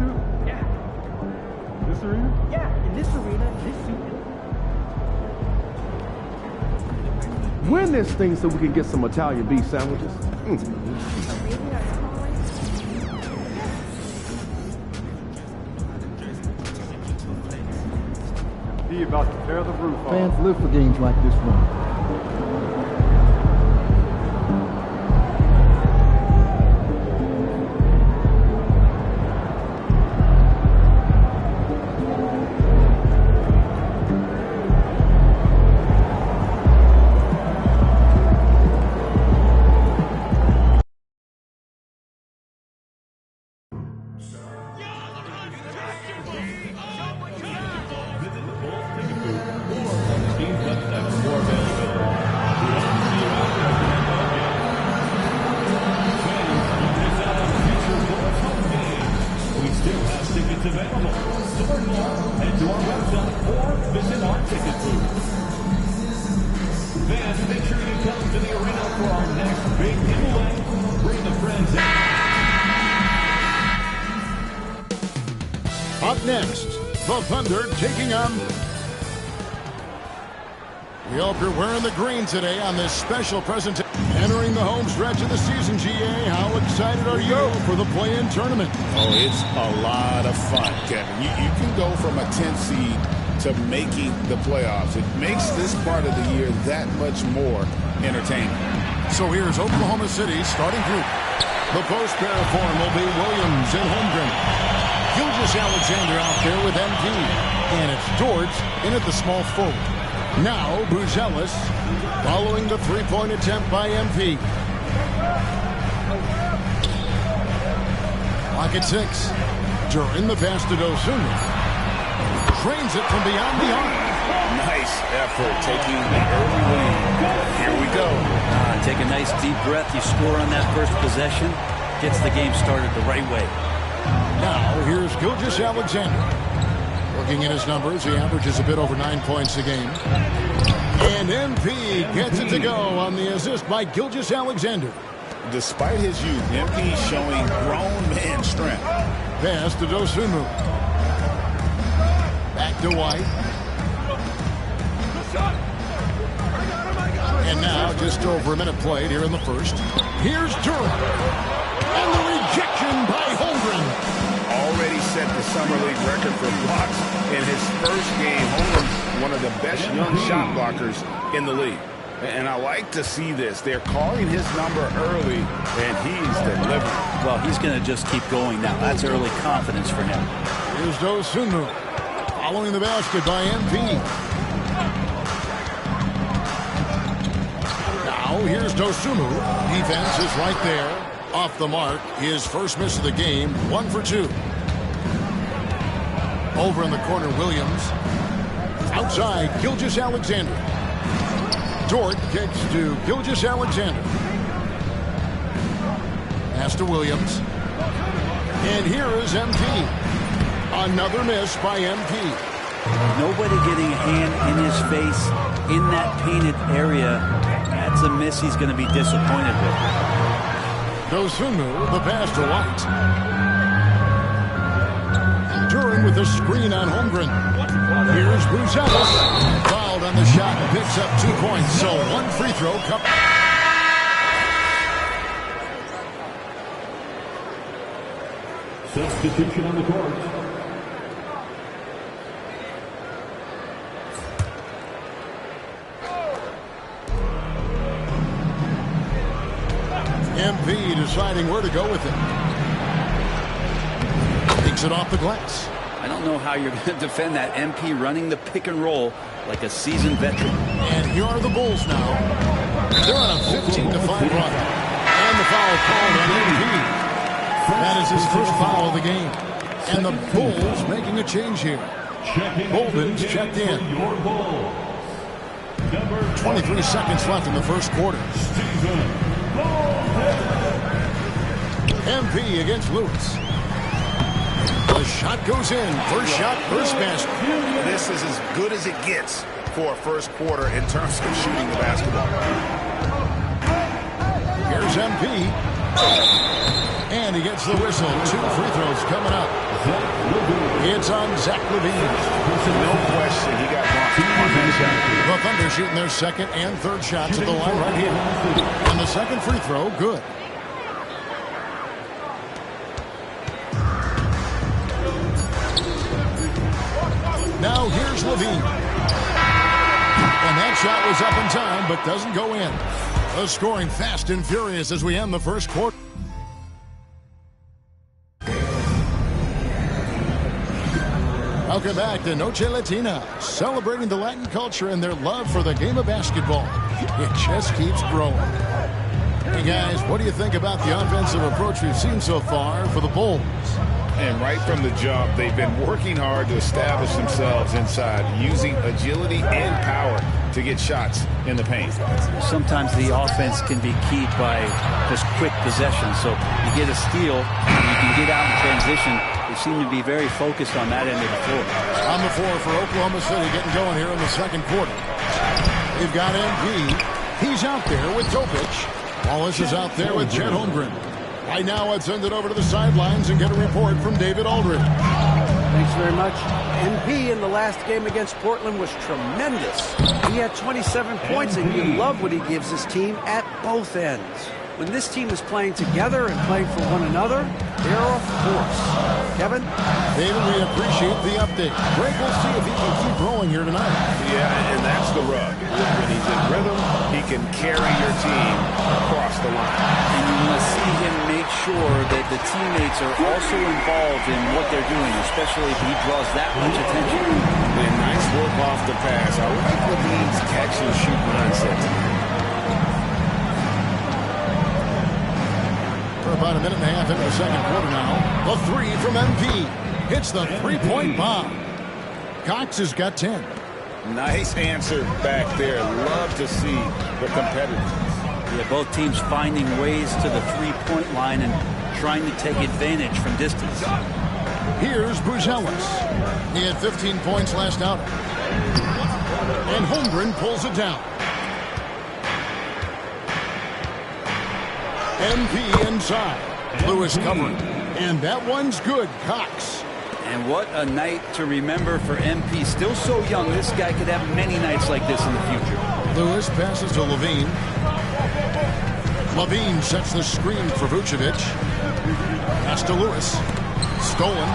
suit? Yeah. This arena? Yeah, in this arena, this suit. Win this thing so we can get some Italian beef sandwiches. He about to tear the roof off. Fans live for games like this one. Up next, the Thunder taking on... We hope you're wearing the green today on this special presentation. Entering the home stretch of the season, GA, how excited are you for the play-in tournament? Oh, it's a lot of fun, Kevin. You can go from a 10th seed to making the playoffs. It makes this part of the year that much more entertaining. So here's Oklahoma City's starting group. The post pair form will be Williams and Holmgren. Gilgeous Alexander out there with MP. And it's George in at the small forward. Now Buzelis following the three-point attempt by MP. Clock at 6. During the pass to Dosunmu. Trains it from beyond the arc. Nice effort taking the early lead. Here we go. Take a nice deep breath. You score on that first possession. Gets the game started the right way. Now, here's Gilgeous Alexander. Looking at his numbers, he averages a bit over 9 points a game. And MP gets it to go on the assist by Gilgeous Alexander. Despite his youth, MP showing grown man strength. Pass to Dosunmu. Back to White. And now, just over a minute played here in the first. Here's Durant. And the rejection by Holmgren. Already set the Summer League record for blocks in his first game. Holmgren, one of the best young shot blockers in the league. And I like to see this. They're calling his number early, and he's delivering. Well, he's going to just keep going now. That's early confidence for him. Here's Dosunmu. Following the basket by MP. Now, here's Dosunmu. Defense is right there. Off the mark. His first miss of the game. 1 for 2. Over in the corner, Williams. Outside, Gilgeous Alexander. Dort kicks to Gilgeous Alexander. Pass to Williams. And here is MP. Another miss by MP. Nobody getting a hand in his face in that painted area. That's a miss he's going to be disappointed with. Dosunmu, the pass to White. Duran with the screen on Holmgren. Here's Buzelis. Fouled on the shot and picks up 2 points. So 1 free throw. Substitution on the court. MP deciding where to go with it. Takes it off the glass. I don't know how you're going to defend that. MP running the pick and roll like a seasoned veteran. And here are the Bulls now. They're on a 15-5 run. And the foul called on MP. That is his first foul of the game. And the Bulls making a change here. Bolden's checked in. 23 seconds left in the first quarter. MP against Lewis. The shot goes in. First shot, first basket. This is as good as it gets for a first quarter in terms of shooting the basketball. Here's MP. And he gets the whistle. 2 free throws coming up. It's on Zach Levine. No question, he got bumped on that shot. The Thunder shooting their second and third shots at the line right here. And the second free throw, good. Now here's Levine. And that shot was up in time, but doesn't go in. The scoring fast and furious as we end the first quarter. Welcome back to Noche Latina, celebrating the Latin culture and their love for the game of basketball. It just keeps growing. Hey guys, what do you think about the offensive approach we've seen so far for the Bulls? And right from the jump, they've been working hard to establish themselves inside, using agility and power to get shots in the paint. Sometimes the offense can be keyed by just quick possession. So you get a steal, you can get out in transition. They seem to be very focused on that end of the floor. On the floor for Oklahoma City, getting going here in the second quarter. They've got MP. He's out there with Topic. Wallace is out there with Chet Holmgren. Right now, let's send it over to the sidelines and get a report from David Aldridge. Thanks very much. MP in the last game against Portland was tremendous. He had 27 points, and you love what he gives his team at both ends. When this team is playing together and playing for one another, they're a force. Kevin? David, we appreciate the update. Greg, we'll see if he can keep rolling here tonight. Yeah, and that's the rub. When he's in rhythm, he can carry your team across the line. And you want to see him make sure that the teammates are also involved in what they're doing, especially if he draws that much attention. And nice work off the pass. I like Levine's catch-and-shoot mindset tonight. We're about a minute and a half into the second quarter now. The three from MP. Hits the three-point bomb. Cox has got 10. Nice answer back there. Love to see the competitiveness. Yeah, both teams finding ways to the three-point line and trying to take advantage from distance. Here's Buzelis. He had 15 points last outing. And Holmgren pulls it down. MP inside. Lewis covering. And that one's good. Cox. And what a night to remember for MP. Still so young, this guy could have many nights like this in the future. Lewis passes to Levine. Levine sets the screen for Vucevic. Pass to Lewis. Stolen.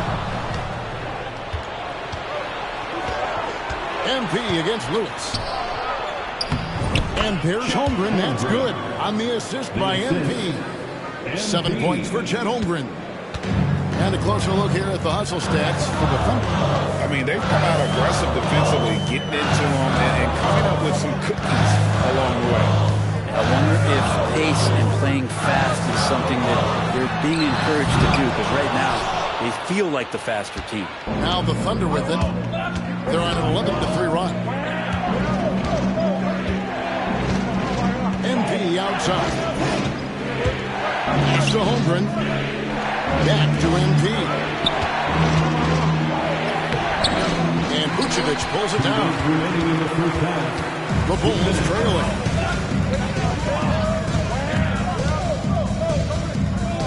MP against Lewis. And there's Holmgren. That's good on the assist by MP. 7 points for Chet Holmgren. And a closer look here at the hustle stats for the Thunder. I mean, they've come out aggressive defensively, getting into them and coming up with some cookies along the way. I wonder if pace and playing fast is something that they're being encouraged to do, because right now they feel like the faster team. Now the Thunder with it. They're on an 11-3 run. MP outside. Pass to Holmgren. Back to MP. And Vucevic pulls it down. The Bulls trailing.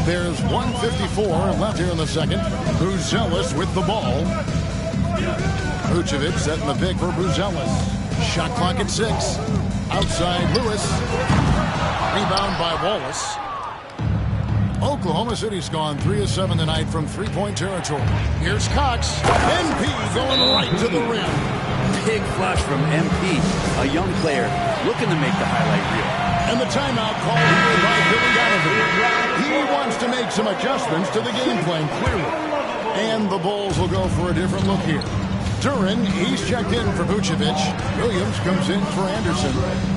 There's 1:54 left here in the second. Buzelis with the ball. Vucevic setting the pick for Buzelis. Shot clock at 6. Outside Lewis. Rebound by Wallace. Oklahoma City's gone 3 of 7 tonight from three-point territory. Here's Cox. MP going right to the rim. Big flush from MP, a young player looking to make the highlight reel. And the timeout called here by Billy Donovan. He wants to make some adjustments to the game plan, clearly. And the Bulls will go for a different look here. Duran, he's checked in for Vucevic. Williams comes in for Anderson.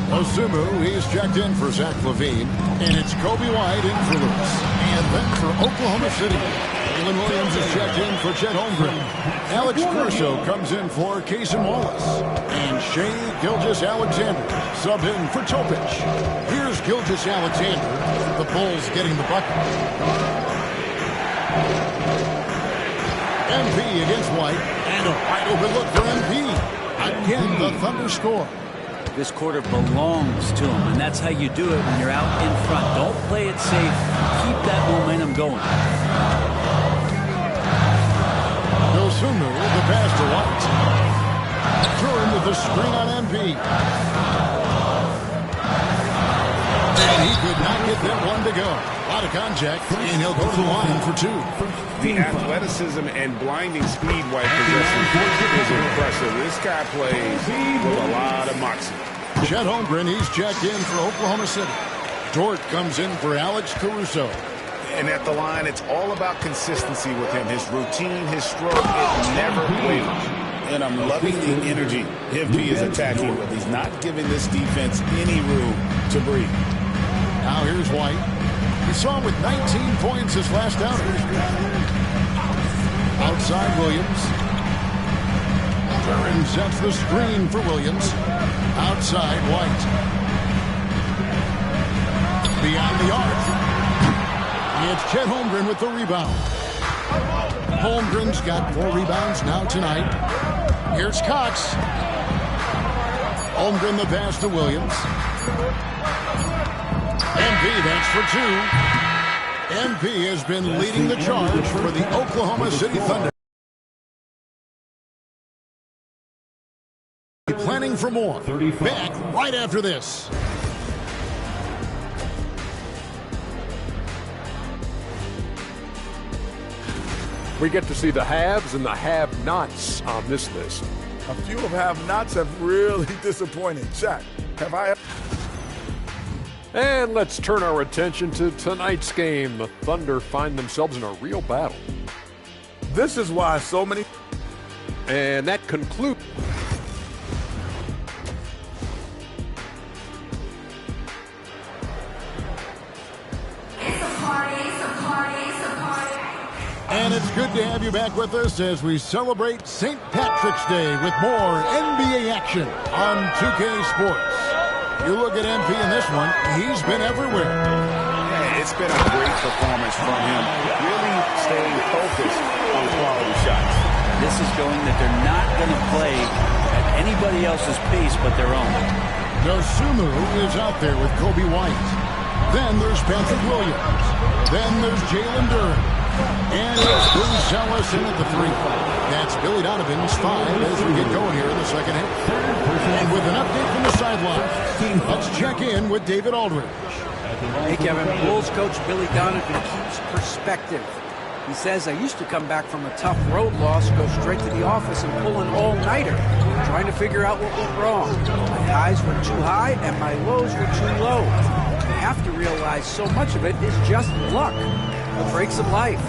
Osumu, he's checked in for Zach Levine. And it's Kobe White in for Lewis. And then for Oklahoma City, Jalen Williams is checked in for Chet Holmgren. Alex Caruso comes in for Cason Wallace. And Shea Gilgeous-Alexander sub in for Topic. Here's Gilgeous-Alexander. The Bulls getting the bucket. MP against White. And a wide open look for MP. Again, the Thunder score. This quarter belongs to him, and that's how you do it when you're out in front. Don't play it safe. Keep that momentum going. pass to White. Duran with the screen on MP. And he could not get that one to go. A lot of contact, and he'll go to the line for 2. The athleticism and blinding speed White possesses is impressive. This guy plays with a lot of moxie. Chet Holmgren, he's checked in for Oklahoma City. Dort comes in for Alex Caruso. And at the line, it's all about consistency with him. His routine, his stroke, it never wavers. And I'm loving the energy MP is attacking with. He's not giving this defense any room to breathe. Now here's White. We saw him with 19 points his last outing. Outside Williams. Duran sets the screen for Williams. Outside White. Beyond the arc. It's Chet Holmgren with the rebound. Holmgren's got 4 rebounds now tonight. Here's Cox. Holmgren the pass to Williams. MP, that's for 2. MP has been leading the charge for the Oklahoma City Thunder. Planning for more. Back right after this. We get to see the haves and the have-nots on this list. A few of have-nots have really disappointed. Shaq, have I? And let's turn our attention to tonight's game. The Thunder find themselves in a real battle. This is why so many... And that concludes... And it's good to have you back with us as we celebrate St. Patrick's Day with more NBA action on 2K Sports. You look at MP in this one, he's been everywhere. Yeah, it's been a great performance from him. Really staying focused on quality shots. This is showing that they're not going to play at anybody else's pace but their own. Dosunmu is out there with Kobe White. Then there's Patrick Williams. Then there's Jalen Duran. And it's Buzelis in at the 3. That's Billy Donovan's 5 as we get going here in the second half. And with an update from the sideline, let's check in with David Aldridge. Hey, Kevin. Bulls coach Billy Donovan keeps perspective. He says, I used to come back from a tough road loss, go straight to the office and pull an all-nighter, trying to figure out what went wrong. My highs were too high and my lows were too low. I have to realize so much of it is just luck. The breaks of life.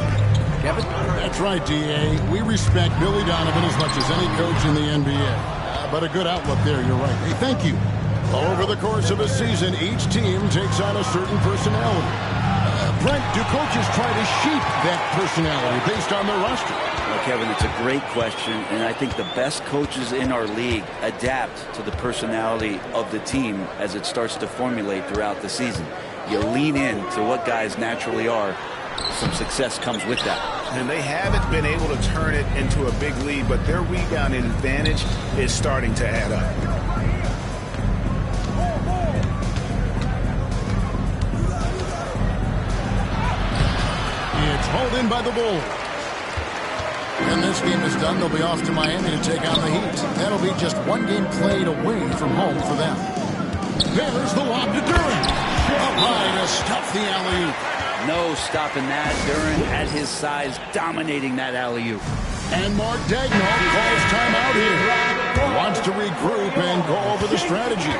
Kevin? That's right, D.A. We respect Billy Donovan as much as any coach in the NBA. But a good outlook there, you're right. Hey, thank you. Over the course of a season, each team takes on a certain personality. Brent, do coaches try to shape that personality based on their roster? Well, Kevin, it's a great question, and I think the best coaches in our league adapt to the personality of the team as it starts to formulate throughout the season. You lean in to what guys naturally are. Some success comes with that. And they haven't been able to turn it into a big lead, but their rebounding advantage is starting to add up. It's hauled in by the Bulls. When this game is done, they'll be off to Miami to take on the Heat. That'll be just one game played away from home for them. There's the lob to Duran. Up high to stuff the alley-oop. No stopping that. Duran at his size dominating that alley-oop. And Mark Daigneault calls timeout here. Wants to regroup and go over the strategy.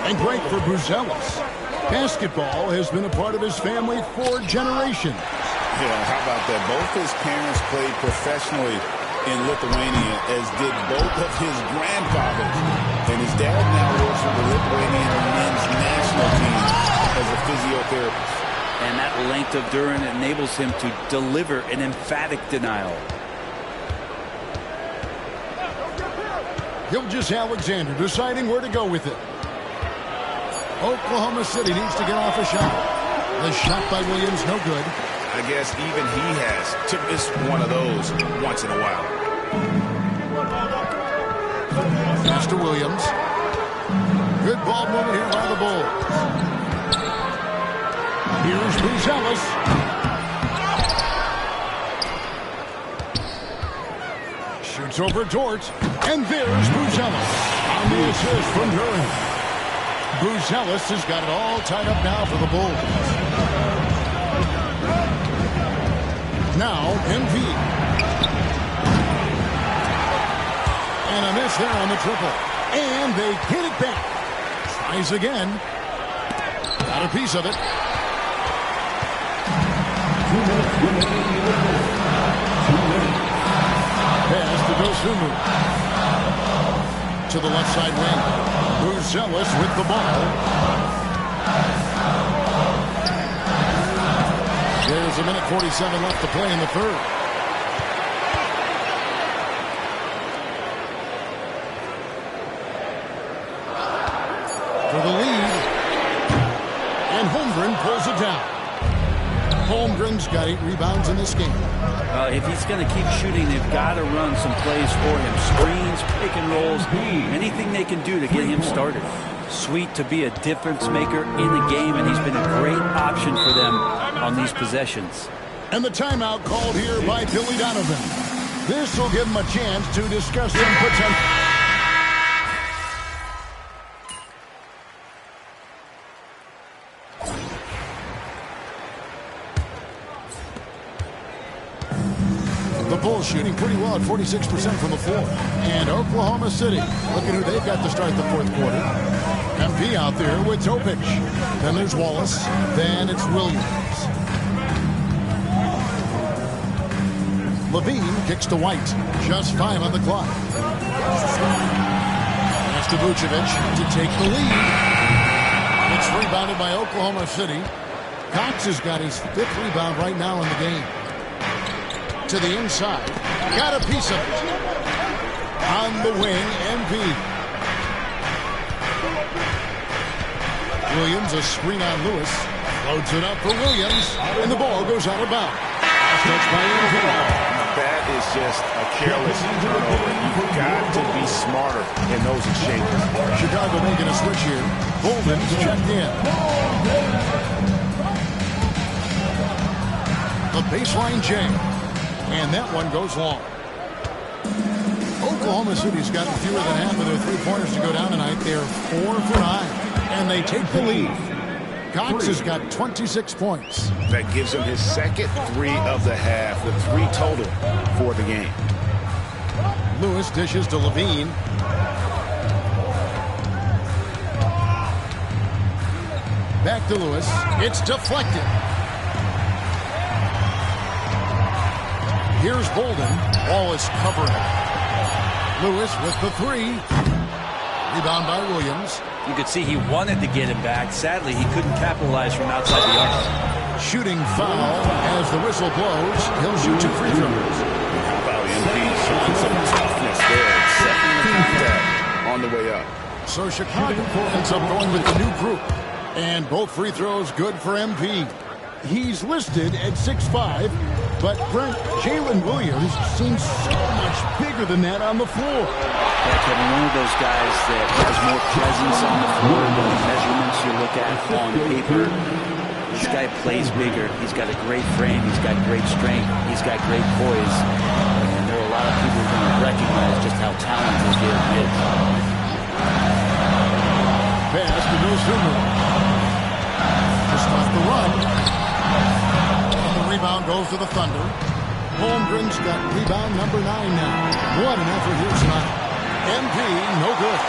And great for Buzelis. Basketball has been a part of his family for generations. Yeah, how about that? Both his parents played professionally in Lithuania, as did both of his grandfathers. And his dad now works for the Lithuanian men's national team as a physiotherapist. And that length of Duran enables him to deliver an emphatic denial. Gilgeous-Alexander deciding where to go with it. Oklahoma City needs to get off a shot. The shot by Williams, no good. I guess even he has to miss one of those once in a while. Mr. Williams. Good ball movement here by the Bulls. Here's Buzelis. Shoots over Dort. And there's Buzelis on the assist from Durant. Buzelis has got it all tied up now for the Bulls. Now, MP. And a miss there on the triple. And they get it back. Tries again. Got a piece of it. Pass to Dosunmu. To the left side wing. Buzelis with the ball. There's a minute 47 left to play in the third. For the lead. And Holmgren pulls it down. Holmgren's got 8 rebounds in this game. If he's going to keep shooting, they've got to run some plays for him. Screens, pick and rolls, anything they can do to get him started. Sweet to be a difference maker in the game, and he's been a great option for them on these possessions. And the timeout called here by Billy Donovan. This will give him a chance to discuss some potential. The Bulls shooting pretty well at 46% from the floor. And Oklahoma City, look at who they've got to start the fourth quarter. MP out there with Topic. Then there's Wallace. Then it's Williams. Levine kicks to White. Just 5 on the clock. That's to Vucevic to take the lead. It's rebounded by Oklahoma City. Cox has got his 5th rebound right now in the game. To the inside. Got a piece of it. On the wing, MP. Williams, a screen on Lewis. Loads it up for Williams. And the ball goes out of bounds. Touched by MP. That is just a careless turnover. You've got to be smarter in those exchanges. Chicago making a switch here. Bolden's checked in. The baseline jam. And that one goes long. Oklahoma City's gotten fewer than half of their three-pointers to go down tonight. They're 4 for 9. And they take the lead. Cox has got 26 points. That gives him his second 3 of the half, the 3 total for the game. Lewis dishes to Levine. Back to Lewis. It's deflected. Here's Bolden. Wallace covering. Lewis with the 3. Rebound by Williams. You could see he wanted to get him back. Sadly, he couldn't capitalize from outside the arc. Shooting foul as the whistle blows. He'll shoot 2 free throws. How about MP showing some toughness there, setting the contact on the way up. So Chicago ends up going with the new group. And both free throws good for MP. He's listed at 6'5", but Brent, Jalen Williams seems so much bigger than that on the floor. Yeah, Kevin, one of those guys that has more presence on the floor than the measurements you look at on paper. This guy plays bigger. He's got a great frame. He's got great strength. He's got great poise. And there are a lot of people who are going to recognize just how talented he is. Pass to Dosunmu. Just off the run. And the rebound goes to the Thunder. Holmgren's got rebound number 9 now. What an effort here tonight. MP, no good.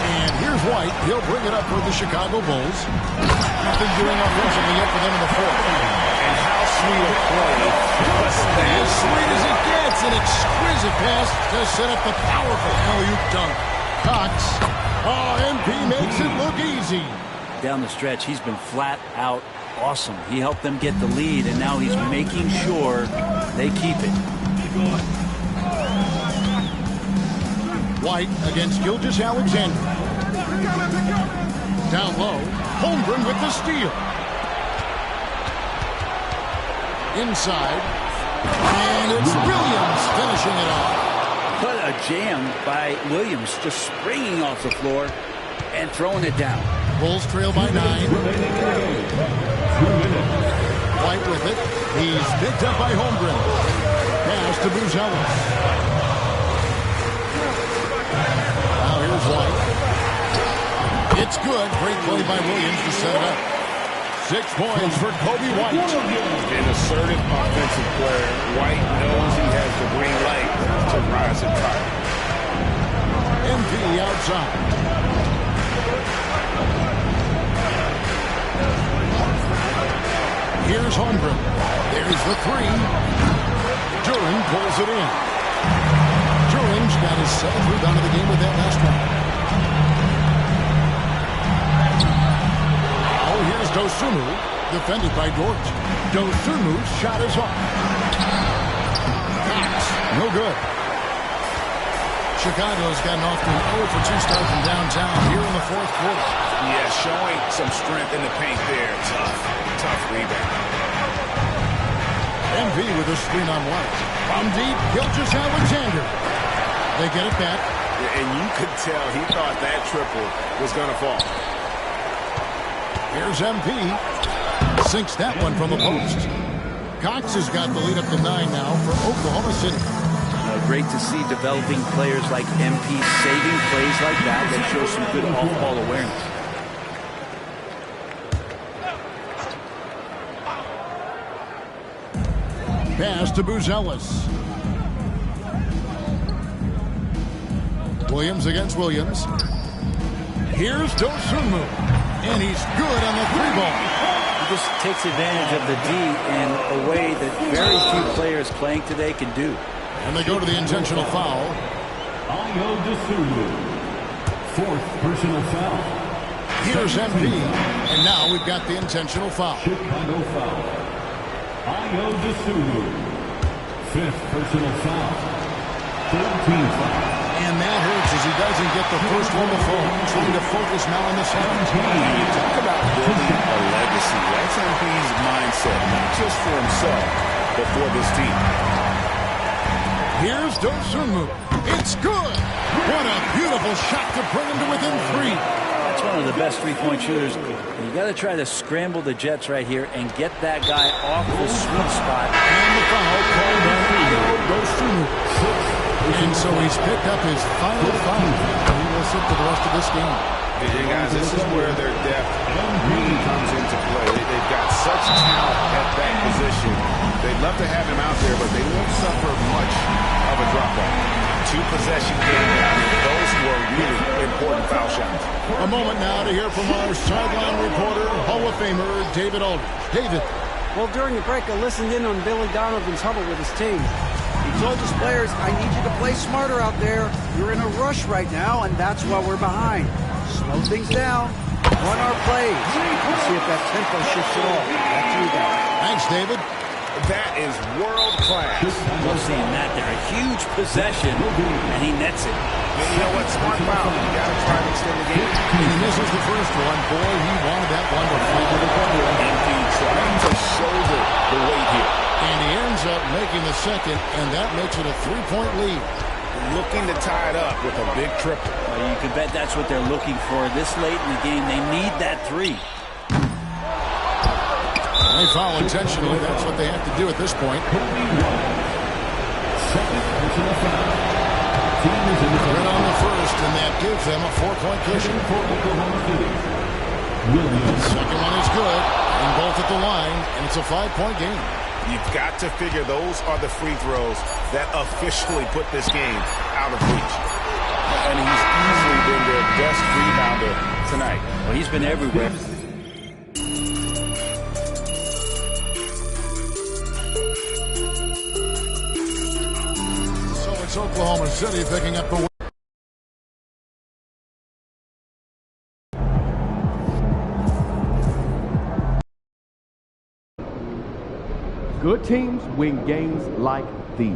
And here's White. He'll bring it up for the Chicago Bulls. Nothing doing offensively yet for them in the fourth. And how sweet a play. As sweet as it gets. An exquisite pass to set up the powerful alley-oop dunk. Cox. Oh, MP makes it look easy. Down the stretch, he's been flat out awesome. He helped them get the lead, and now he's making sure they keep it. White against Gilgeous-Alexander. Down low, Holmgren with the steal. Inside, and it's Williams finishing it off. What a jam by Williams, just springing off the floor and throwing it down. Bulls trail by 9. White with it. He's picked up by Holmgren. Pass to Buzelis. Here's White. It's good. Great play by Williams to set it up. 6 points for Kobe White. An assertive offensive player. White knows he has the green light to rise and fire. MP outside. Here's Holmgren. There's the 3. Duren pulls it in. Duren's got his 7th rebound of the game with that last one. Oh, here's Dosunmu, defended by Dort. Dosunmu's shot is off. Cox, no good. Chicago's gotten off to an 0-for-2 start from downtown here in the 4th quarter. Yeah, showing some strength in the paint there. Tough rebound. MV with a screen on White. From deep, Gilgeous-Alexander. They get it back. And you could tell he thought that triple was going to fall. Here's MP. Sinks that one from the post. Cox has got the lead up to 9 now for Oklahoma City. Great to see developing players like MP saving plays like that show some good off-ball awareness. Pass to Buzelis. Williams against Williams. Here's Dosunmu. And he's good on the 3-ball. He just takes advantage of the D in a way that very few players playing today can do. And they go to the intentional foul. Ayo Dosunmu. 4th personal foul. Here's MP. And now we've got the intentional foul. Chicago foul. Ayo Dosunmu. 5th personal foul. 13 foul. And that hurts as he doesn't get the first one to fall. Trying to focus now on the 17. You talk about building a legacy. That's MP's mindset, not just for himself, but for this team. Here's Dosunmu. It's good. What a beautiful shot to bring him to within 3. That's one of the best three-point shooters. You got to try to scramble the Jets right here and get that guy off the sweet spot. And the foul called on Dosunmu. And so he's picked up his final foul. He will sit for the rest of this game. And guys, this is where their depth really comes into play. They've got such talent at that position. They'd love to have him out there, but they won't suffer much of a drop-off. 2-possession game. Those were really important foul shots. A moment now to hear from our sideline reporter, Hall of Famer David Aldridge. David. Well, during the break, I listened in on Billy Donovan's huddle with his team. He told his players, I need you to play smarter out there. You're in a rush right now, and that's why we're behind. Slow things down. Run our plays. Let's see if that tempo shifts at all. Back to you guys. Thanks, David. That is world-class. Love seeing that there. A huge possession, and he nets it. And you know what? Smart foul. You got to try to extend the game. And he misses the first one. Boy, he wanted that one to fly to the corner. MP trying to shoulder the weight here. And he ends up making the second, and that makes it a 3-point lead. Looking to tie it up with a big triple. You can bet that's what they're looking for. This late in the game, they need that 3. They foul intentionally. That's what they have to do at this point. Right on the first, and that gives them a 4-point cushion. Second one is good, and both at the line, and it's a 5-point game. You've got to figure those are the free throws that officially put this game out of reach. And he's easily been their best rebounder tonight. Well, he's been everywhere. So it's Oklahoma City picking up the win. Good teams win games like these.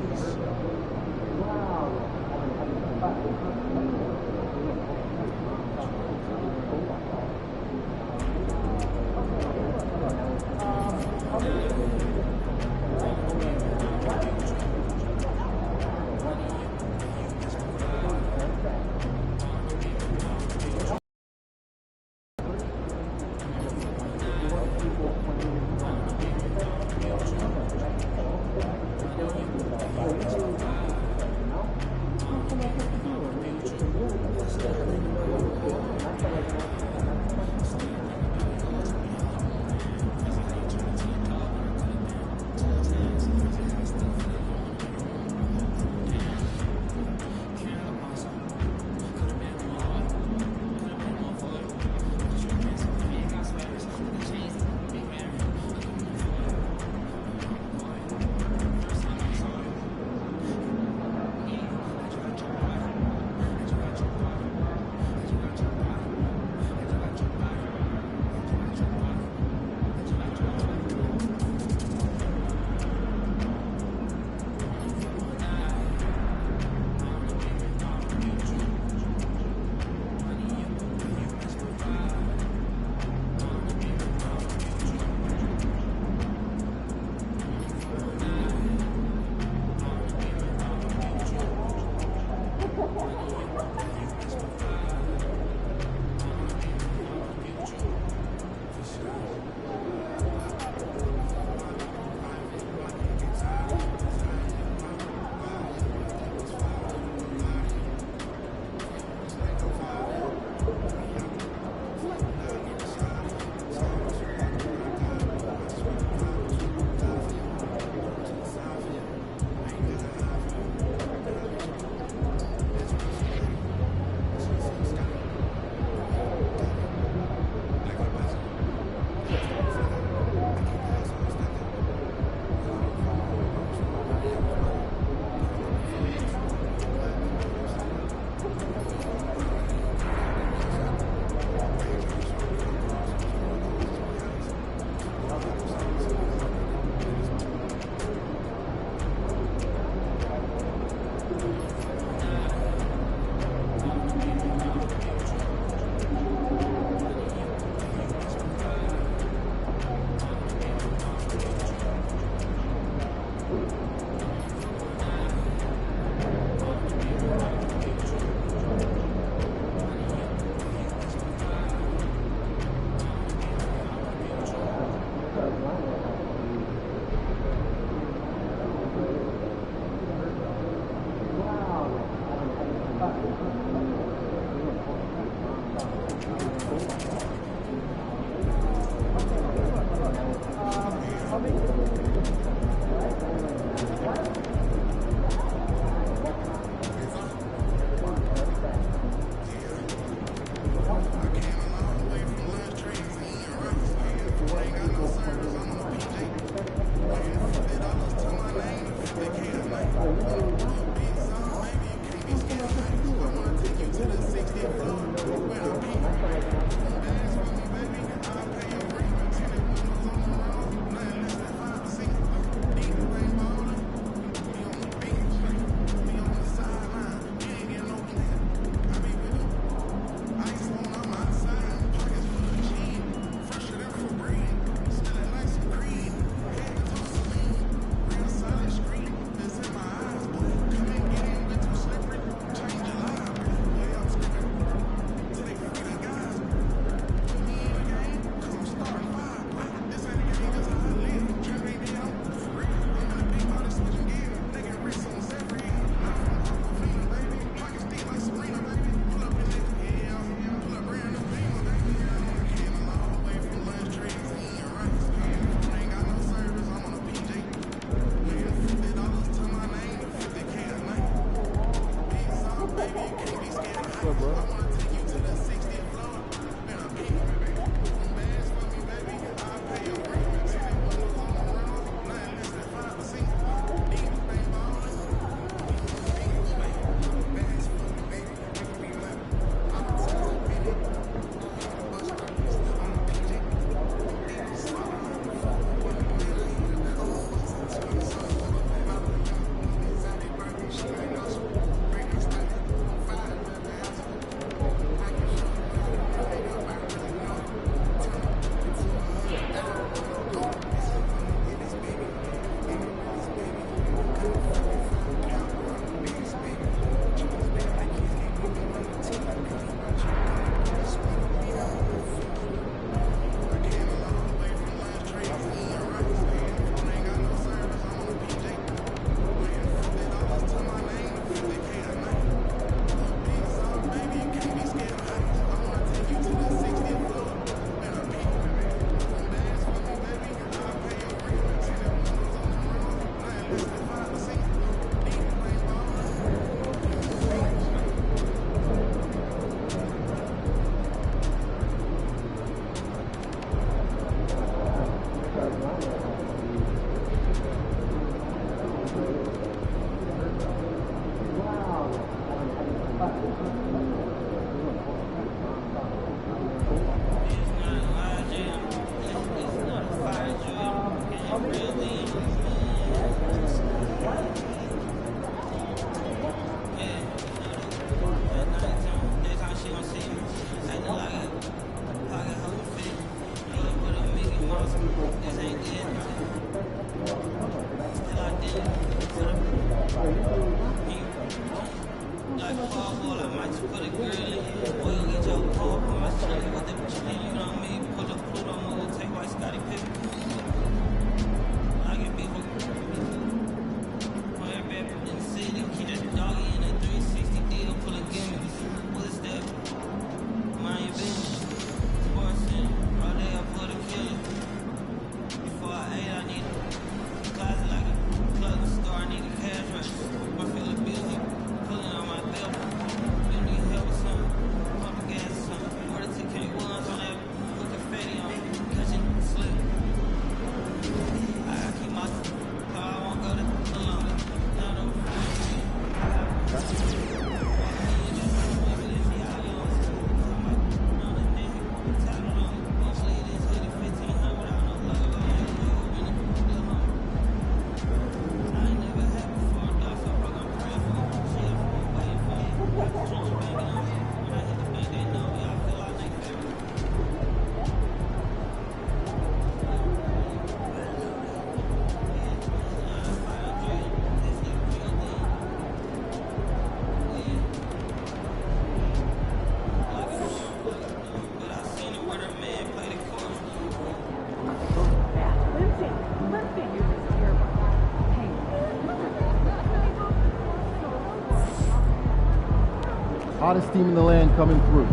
Hottest team in the land coming through.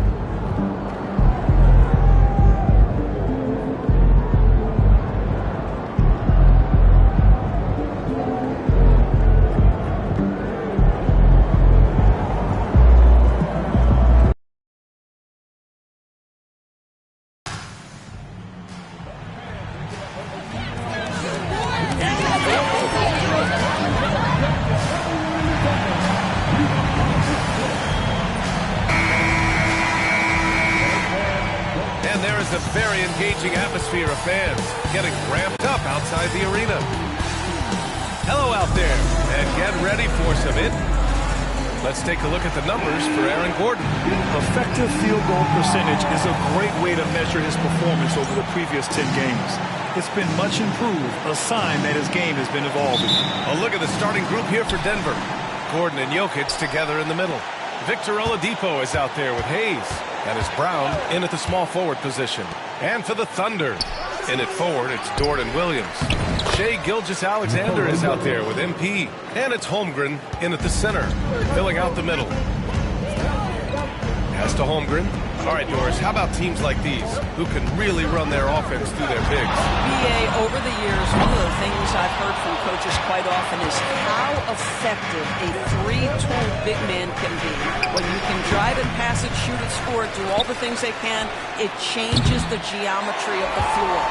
And there is a very engaging atmosphere of fans getting ramped up outside the arena. Hello out there, and get ready for some it. Let's take a look at the numbers for Aaron Gordon. Effective field goal percentage is a great way to measure his performance over the previous 10 games. It's been much improved, a sign that his game has been evolving. A look at the starting group here for Denver. Gordon and Jokic together in the middle. Victor Oladipo is out there with Hayes. That is Brown in at the small forward position. And for the Thunder, in at forward, it's Dort and Williams. Shai Gilgeous-Alexander is out there with MP. And it's Holmgren in at the center, filling out the middle. Pass to Holmgren. All right, Doris, how about teams like these who can really run their offense through their bigs? BA, over the years, one of the things I've heard from coaches quite often is how effective a three-tool big man can be. When you can drive and pass it, shoot it, score it, do all the things they can, it changes the geometry of the floor.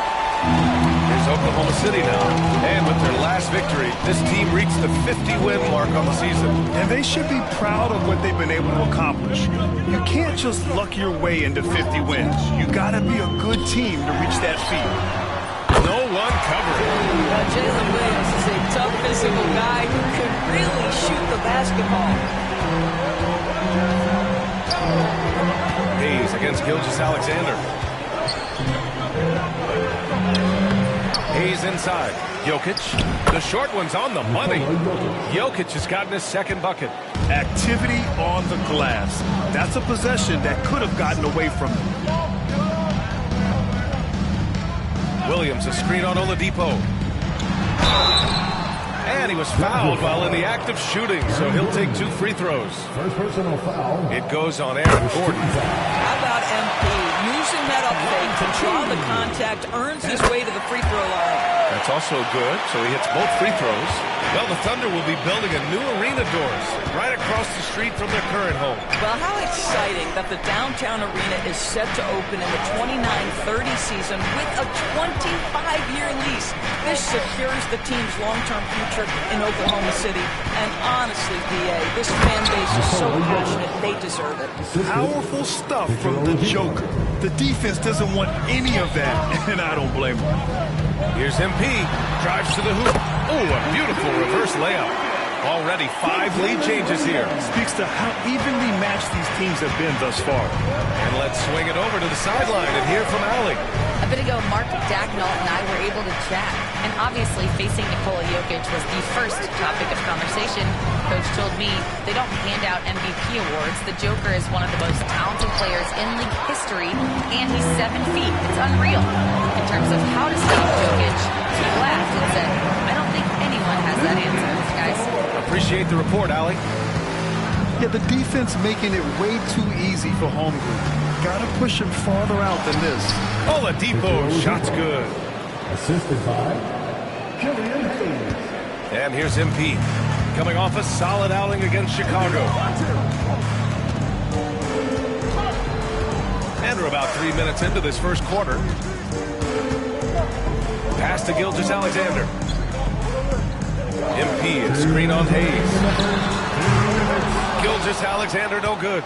Here's Oklahoma City now. And with their last victory, this team reached the 50-win mark on the season. And they should be proud of what they've been able to accomplish. You can't just luck your way into 50 wins. You got to be a good team to reach that feat. No one covering. Jalen Williams is a tough physical guy who can really shoot the basketball. Hayes against Gilgeous-Alexander. Hayes inside. Jokic. The short one's on the money. Jokic has gotten his second bucket. Activity on the glass. That's a possession that could have gotten away from him. Williams, a screen on Oladipo. And he was fouled while in the act of shooting, so he'll take 2 free throws. First personal foul. It goes on Aaron Gordon. How about MP? Using that up fake to draw the contact, earns his way to the free throw line. That's also good, so he hits both free throws. Well, the Thunder will be building a new arena, Doors, right across the street from their current home. Well, how exciting that the downtown arena is set to open in the 29-30 season with a 25-year lease. This secures the team's long-term future in Oklahoma City. And honestly, BA, this fan base is so passionate, they deserve it. Powerful stuff from the Joker. The defense doesn't want any of that, and I don't blame them. Here's MP. Drives to the hoop. Oh, a beautiful reverse layup. Already 5 lead changes here. Speaks to how evenly matched these teams have been thus far. And let's swing it over to the sideline and hear from Allie. A bit ago, Mark Dagnall and I were able to chat. And obviously, facing Nikola Jokic was the first topic of conversation. Coach told me they don't hand out MVP awards. The Joker is one of the most talented players in league history, and he's 7 feet. It's unreal. In terms of how to stop Jokic, he laughed and said, I don't think anyone has that answer, guys. Appreciate the report, Allie. Yeah, the defense making it way too easy for Holmgren. Gotta push him farther out than this. Oladipo, shot's good. Assisted by Killian Hayes. And here's MP, coming off a solid outing against Chicago. And we're about 3 minutes into this first quarter. Pass to Gilgeous-Alexander. MP, a screen on Hayes. Gilgeous-Alexander, no good.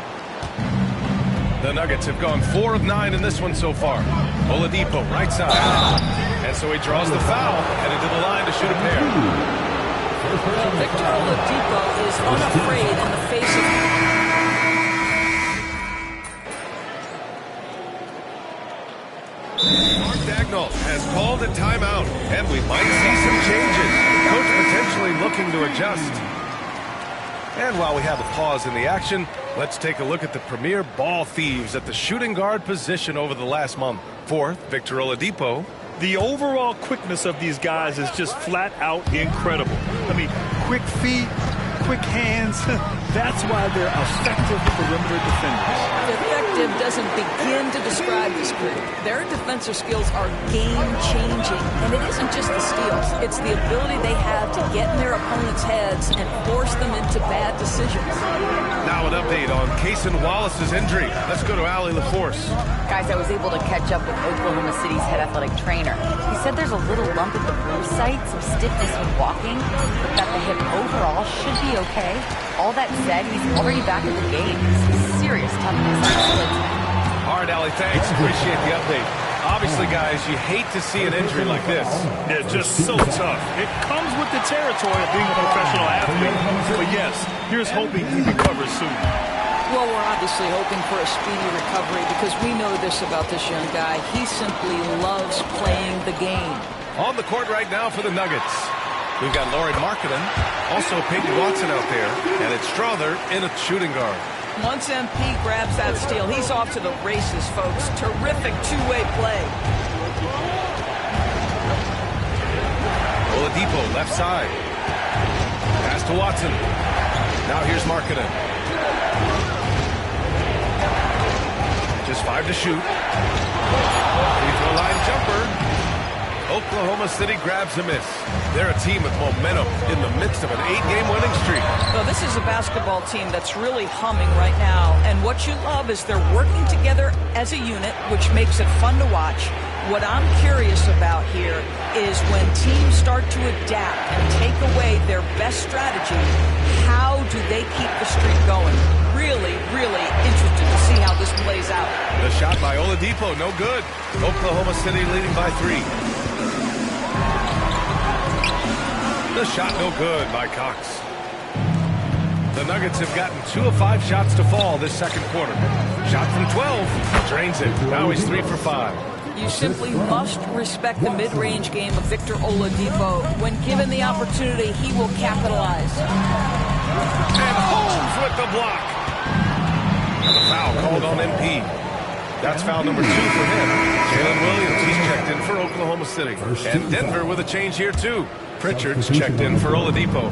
The Nuggets have gone 4 of 9 in this one so far. Oladipo, right side. And so he draws the foul, headed to the line to shoot a pair. Victor Oladipo is unafraid in the face of... Mark Dagnall has called a timeout, and we might see some changes. Coach potentially looking to adjust. And while we have a pause in the action, let's take a look at the premier ball thieves at the shooting guard position over the last month. Fourth, Victor Oladipo. The overall quickness of these guys is just flat out incredible. I mean, quick feet, quick hands. That's why they're effective perimeter defenders. Effective adjective doesn't begin to describe this group. Their defensive skills are game-changing, and it isn't just the steals. It's the ability they have to get in their opponents' heads and force them into bad decisions. Now an update on Cason Wallace's injury. Let's go to Allie LaForce. Guys, I was able to catch up with Oklahoma City's head athletic trainer. He said there's a little lump at the bruise site, some stiffness when walking, but that the hip overall should be okay. All that said, he's already back at the game. Serious toughness. All right, Allie, thanks. Appreciate the update. Obviously, guys, you hate to see an injury like this. Yeah, just so tough. It comes with the territory of being a professional athlete. But yes, here's hoping he recovers soon. Well, we're obviously hoping for a speedy recovery because we know this about this young guy. He simply loves playing the game. On the court right now for the Nuggets. We've got Lauri Markkanen, also Peyton Watson out there, and it's Strother in a shooting guard. Once MP grabs that steal, he's off to the races, folks. Terrific two-way play. Oladipo, left side. Pass to Watson. Now here's Markkanen. Just 5 to shoot. Free throw line jumper. Oklahoma City grabs a miss. They're a team with momentum in the midst of an 8-game winning streak. Well, this is a basketball team that's really humming right now. And what you love is they're working together as a unit, which makes it fun to watch. What I'm curious about here is when teams start to adapt and take away their best strategy, how do they keep the streak going? Really, really interested to see how this plays out. The shot by Oladipo, no good. Oklahoma City leading by 3. The shot no good by Cox. The Nuggets have gotten 2 of 5 shots to fall this second quarter. Shot from 12. Drains it. Now he's 3 for 5. You simply must respect the mid-range game of Victor Oladipo. When given the opportunity, he will capitalize. And Holmes with the block. And the foul called on MP. That's foul number 2 for him. Jalen Williams, he's checked in for Oklahoma City. And Denver with a change here, too. Pritchard's checked in for Oladipo.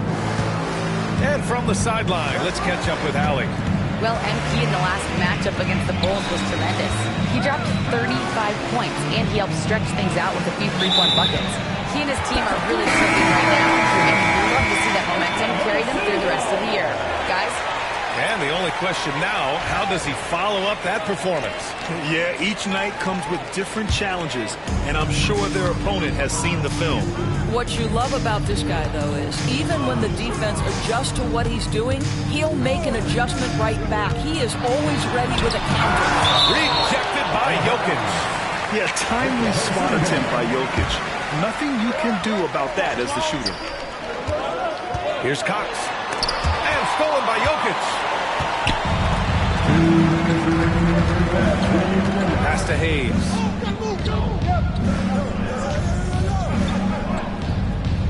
And from the sideline, let's catch up with Allie. Well, MP in the last matchup against the Bulls was tremendous. He dropped 35 points, and he helped stretch things out with a few three-point buckets. He and his team are really clicking right now, and we'd love to see that momentum carry them through the rest of the year. Guys? And the only question now, how does he follow up that performance? Yeah, each night comes with different challenges, and I'm sure their opponent has seen the film. What you love about this guy, though, is even when the defense adjusts to what he's doing, he'll make an adjustment right back. He is always ready with a counter. Rejected by Jokic. Yeah, timely spot attempt by Jokic. Nothing you can do about that as the shooter. Here's Cox. And stolen by Jokic. Pass to Hayes.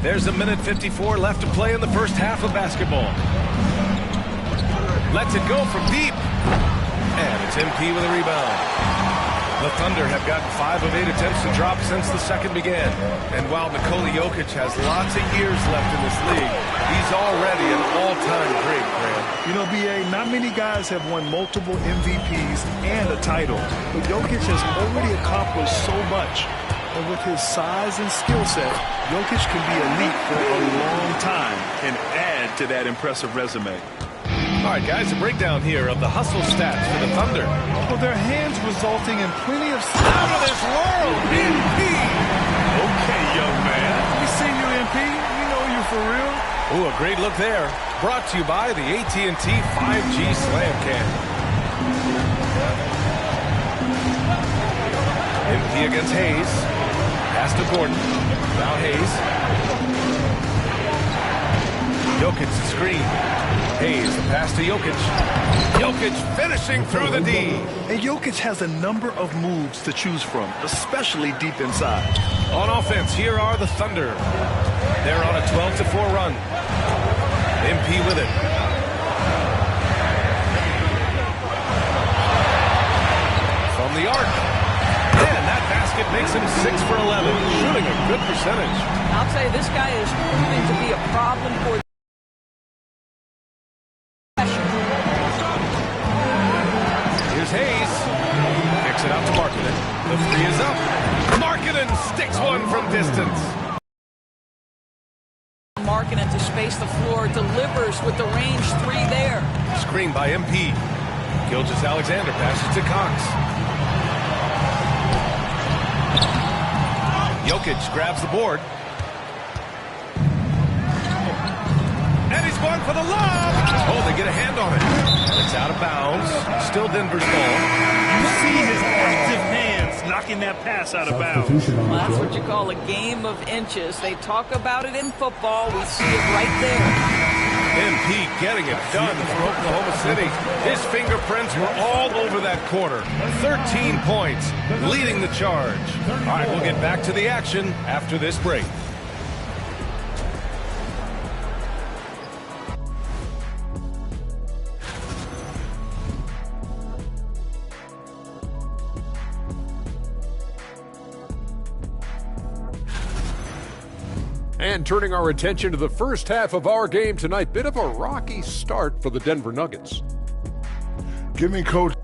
There's 1:54 left to play in the first half of basketball. Lets it go from deep. And it's MP with a rebound. The Thunder have gotten 5 of 8 attempts to drop since the second began. And while Nikola Jokic has lots of years left in this league, he's already an all-time great, Graham. You know, B.A., not many guys have won multiple MVPs and a title. But Jokic has already accomplished so much. And with his size and skill set, Jokic can be elite for a long time and add to that impressive resume. All right, guys, a breakdown here of the hustle stats for the Thunder. Well, their hands resulting in plenty of... Out of this world, MP! Okay, young man. We see you, MP. We know you for real. Ooh, a great look there. Brought to you by the AT&T 5G Slam Cam. MP against Hayes. Pass to Gordon. Now Hayes. Jokic screen. Hayes, the pass to Jokic. Jokic finishing through the D. And Jokic has a number of moves to choose from, especially deep inside. On offense, here are the Thunder. They're on a 12-4 run. MP with it. From the arc. And that basket makes him 6 for 11, shooting a good percentage. I'll tell you, this guy is proving to be a problem for Hayes. Sticks one from distance. Marking into space the floor, delivers with the range three there. Screen by MP. Gilgeous-Alexander passes to Cox. Jokic grabs the board. And he's going for the lob. Oh, they get a hand on it. And it's out of bounds. Still Denver's ball. You see his active hands knocking that pass out of bounds. Well, that's what you call a game of inches. They talk about it in football. We see it right there. MP getting it done for Oklahoma City. His fingerprints were all over that quarter. 13 points, leading the charge. All right, we'll get back to the action after this break. And turning our attention to the first half of our game tonight, bit of a rocky start for the Denver Nuggets. Give me, Coach.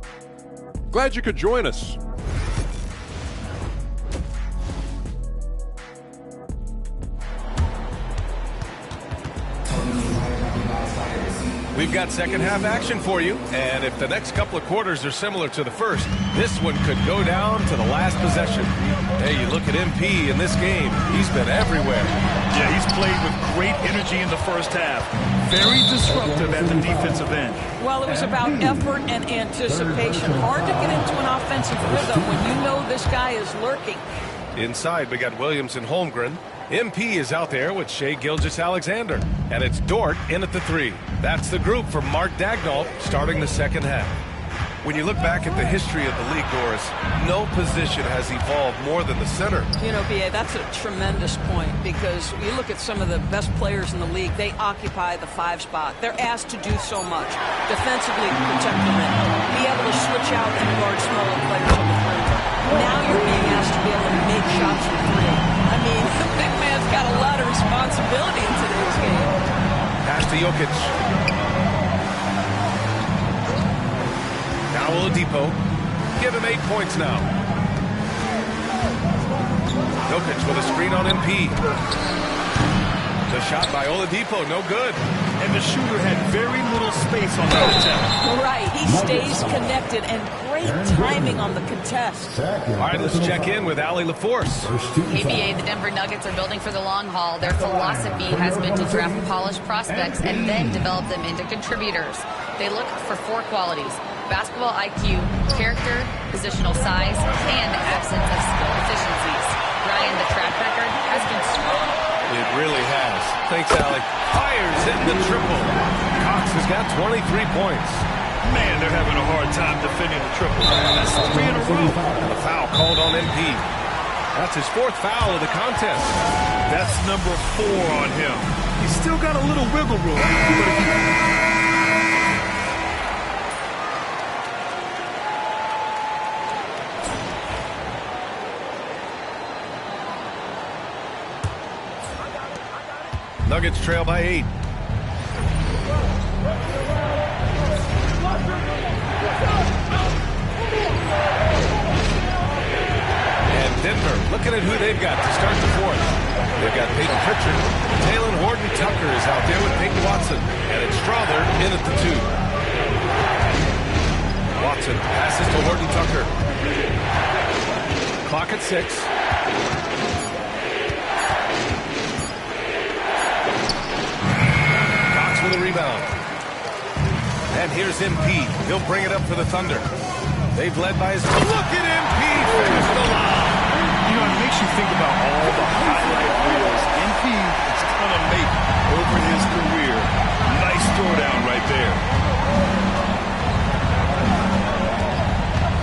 Glad you could join us. We've got second half action for you, and if the next couple of quarters are similar to the first, this one could go down to the last possession. Hey, you look at MP in this game, he's been everywhere. Yeah, he's played with great energy in the first half. Very disruptive at the defensive end. Well, it was about effort and anticipation. Hard to get into an offensive rhythm when you know this guy is lurking. Inside, we got Williams and Holmgren. MP is out there with Shai Gilgeous-Alexander. And it's Dort in at the three. That's the group for Mark Daigneault starting the second half. When you look back at the history of the league, Doris, no position has evolved more than the center. You know, B.A., that's a tremendous point because you look at some of the best players in the league, they occupy the 5 spot. They're asked to do so much. Defensively, protect the rim. Be able to switch out and guard smaller players on the perimeter. Now you're being asked to be able to make shots from 3. I mean, the big man's got a lot of responsibility in today's game. Pass to Jokic. Now Oladipo. Give him 8 points now. Jokic with a screen on MP. The shot by Oladipo, no good. And the shooter had very little space on that attempt. Right, he stays connected and great timing on the contest. All right, let's check in with Allie LaForce. ABA, the Denver Nuggets are building for the long haul. Their philosophy has been to draft polished prospects and then develop them into contributors. They look for 4 qualities: basketball IQ, character, positional size, and absence of skill deficiencies. Ryan, the track record has been strong. It really has. Thanks, Allie. Fires in the triple. Cox has got 23 points. Man, they're having a hard time defending the triple. That's 3 in a row. And a foul called on MP. That's his 4th foul of the contest. That's number 4 on him. He's still got a little wiggle room, but if he... Nuggets trail by 8. And Denver looking at who they've got to start the 4th. They've got Peyton Pritchard. Taylor Horton-Tucker is out there with Peyton Watson. And it's Strother in at the 2. Watson passes to Horton-Tucker. Clock at 6. With a rebound. And here's MP. He'll bring it up for the Thunder. They've led by his... Look at MP finish the line. You know, it makes you think about all the highlight reels MP is going to make over his career. Nice throwdown right there.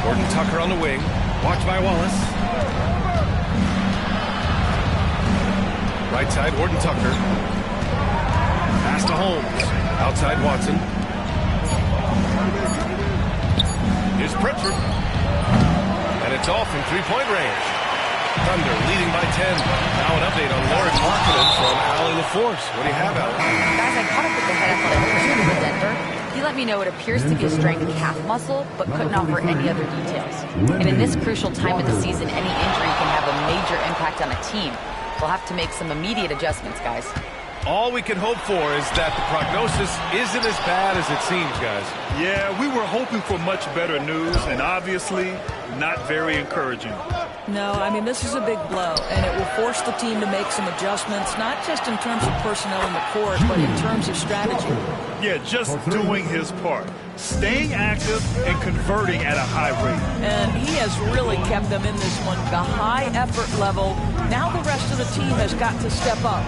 Horton-Tucker on the wing. Watched by Wallace. Right side, Horton-Tucker. Pass to Holmes. Outside Watson. Here's Pritchard. And it's off from 3-point range. Thunder leading by 10. Now an update on Lawrence Markkinen from Allie LaForce. What do you have, Allie? Guys, I caught up with the head athletic coach for Denver. He He let me know it appears to be a strained calf muscle, but couldn't offer any other details. And in this crucial time of the season, any injury can have a major impact on a team. We'll have to make some immediate adjustments, guys. All we can hope for is that the prognosis isn't as bad as it seems, guys. Yeah, we were hoping for much better news, and obviously not very encouraging. No, I mean, this is a big blow, and it will force the team to make some adjustments, not just in terms of personnel in the court, but in terms of strategy. Yeah, just doing his part. Staying active and converting at a high rate. And he has really kept them in this one. The high effort level. Now the rest of the team has got to step up.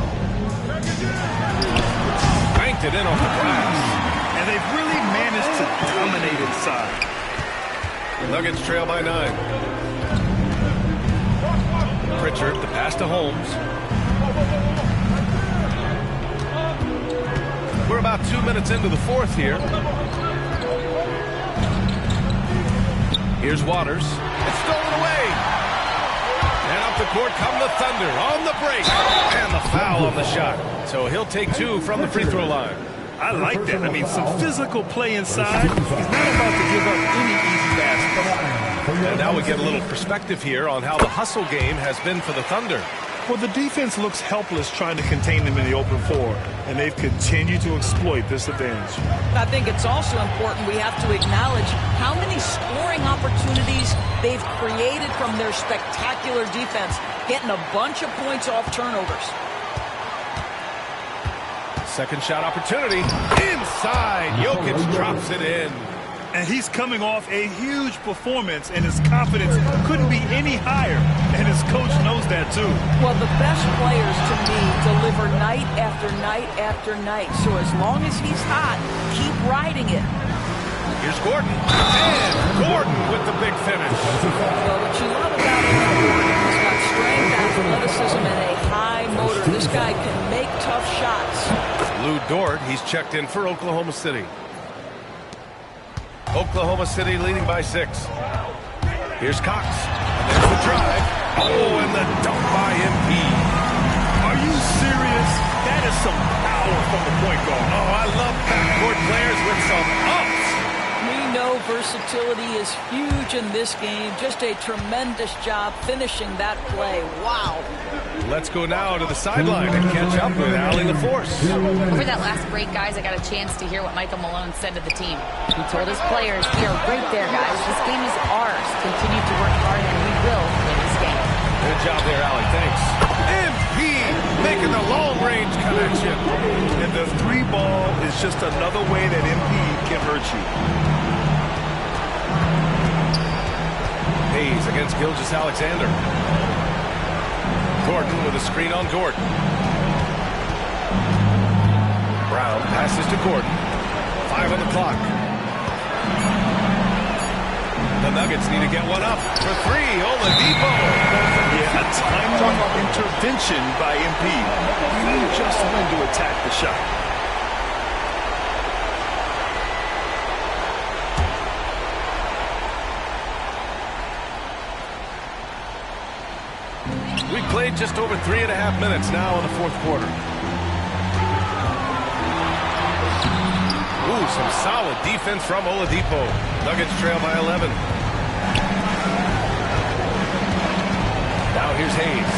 Banked it in off the glass. And they've really managed to dominate inside. Nuggets trail by 9. Pritchard, the pass to Holmes. We're about 2 minutes into the fourth here. Here's Waters. It's stolen away. And up the court come the Thunder on the break. And the foul on the shot. So he'll take 2 from the free throw line. I like that. I mean, some physical play inside. He's not about to give up any easy baskets. And now we get a little perspective here on how the hustle game has been for the Thunder. Well, the defense looks helpless trying to contain them in the open floor, and they've continued to exploit this advantage. I think it's also important we have to acknowledge how many scoring opportunities they've created from their spectacular defense, getting a bunch of points off turnovers. Second shot opportunity. Inside. Jokic drops it in. And he's coming off a huge performance, and his confidence couldn't be any higher. And his coach knows that, too. Well, the best players, to me, deliver night after night after night. So as long as he's hot, keep riding it. Here's Gordon. And Gordon with the big finish. Well, what you love about Gordon, he's got strength, athleticism, and a high motor. This guy can make tough shots. Lou Dort, he's checked in for Oklahoma City. Oklahoma City leading by 6. Here's Cox. And there's the drive. Oh, and the dunk by MP. Are you serious? That is some power from the point guard. Oh, I love backcourt players with some ups. We know versatility is huge in this game. Just a tremendous job finishing that play. Wow. Let's go now to the sideline and catch up with Allie LaForce. Over that last break, guys, I got a chance to hear what Michael Malone said to the team. He told his players, "We are right there, guys. This game is ours. Continue to work hard, and we will win this game." Good job there, Allie. Thanks. MP making the long-range connection. And the 3-ball is just another way that MP can hurt you. Hayes against Gilgeous-Alexander. Gordon with a screen on Dort. Brown passes to Gordon. 5 on the clock. The Nuggets need to get one up for 3. Oladipo. Yeah, a timely intervention by MP. He knew just when to attack the shot. We played just over 3.5 minutes now in the fourth quarter. Ooh, some solid defense from Oladipo. Nuggets trail by 11. Now here's Hayes.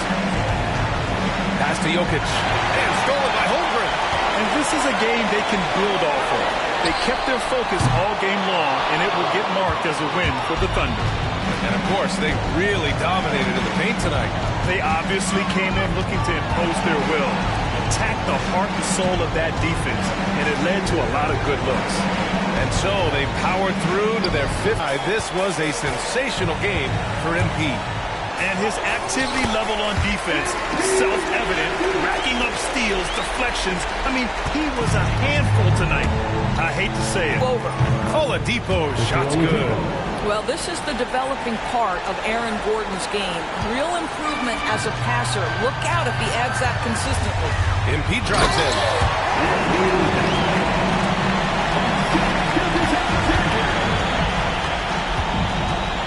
Pass to Jokic. And stolen by Holmgren. And this is a game they can build off of. They kept their focus all game long, and it will get marked as a win for the Thunder. And, of course, they really dominated in the paint tonight. They obviously came in looking to impose their will, attack the heart and soul of that defense, and it led to a lot of good looks. And so they powered through to their 5th. This was a sensational game for MP. And his activity level on defense, self-evident, racking up steals, deflections. I mean, he was a handful tonight. I hate to say it. Over. Oladipo's shot's good. Well, this is the developing part of Aaron Gordon's game. Real improvement as a passer. Look out if he adds that consistently. MP drives in.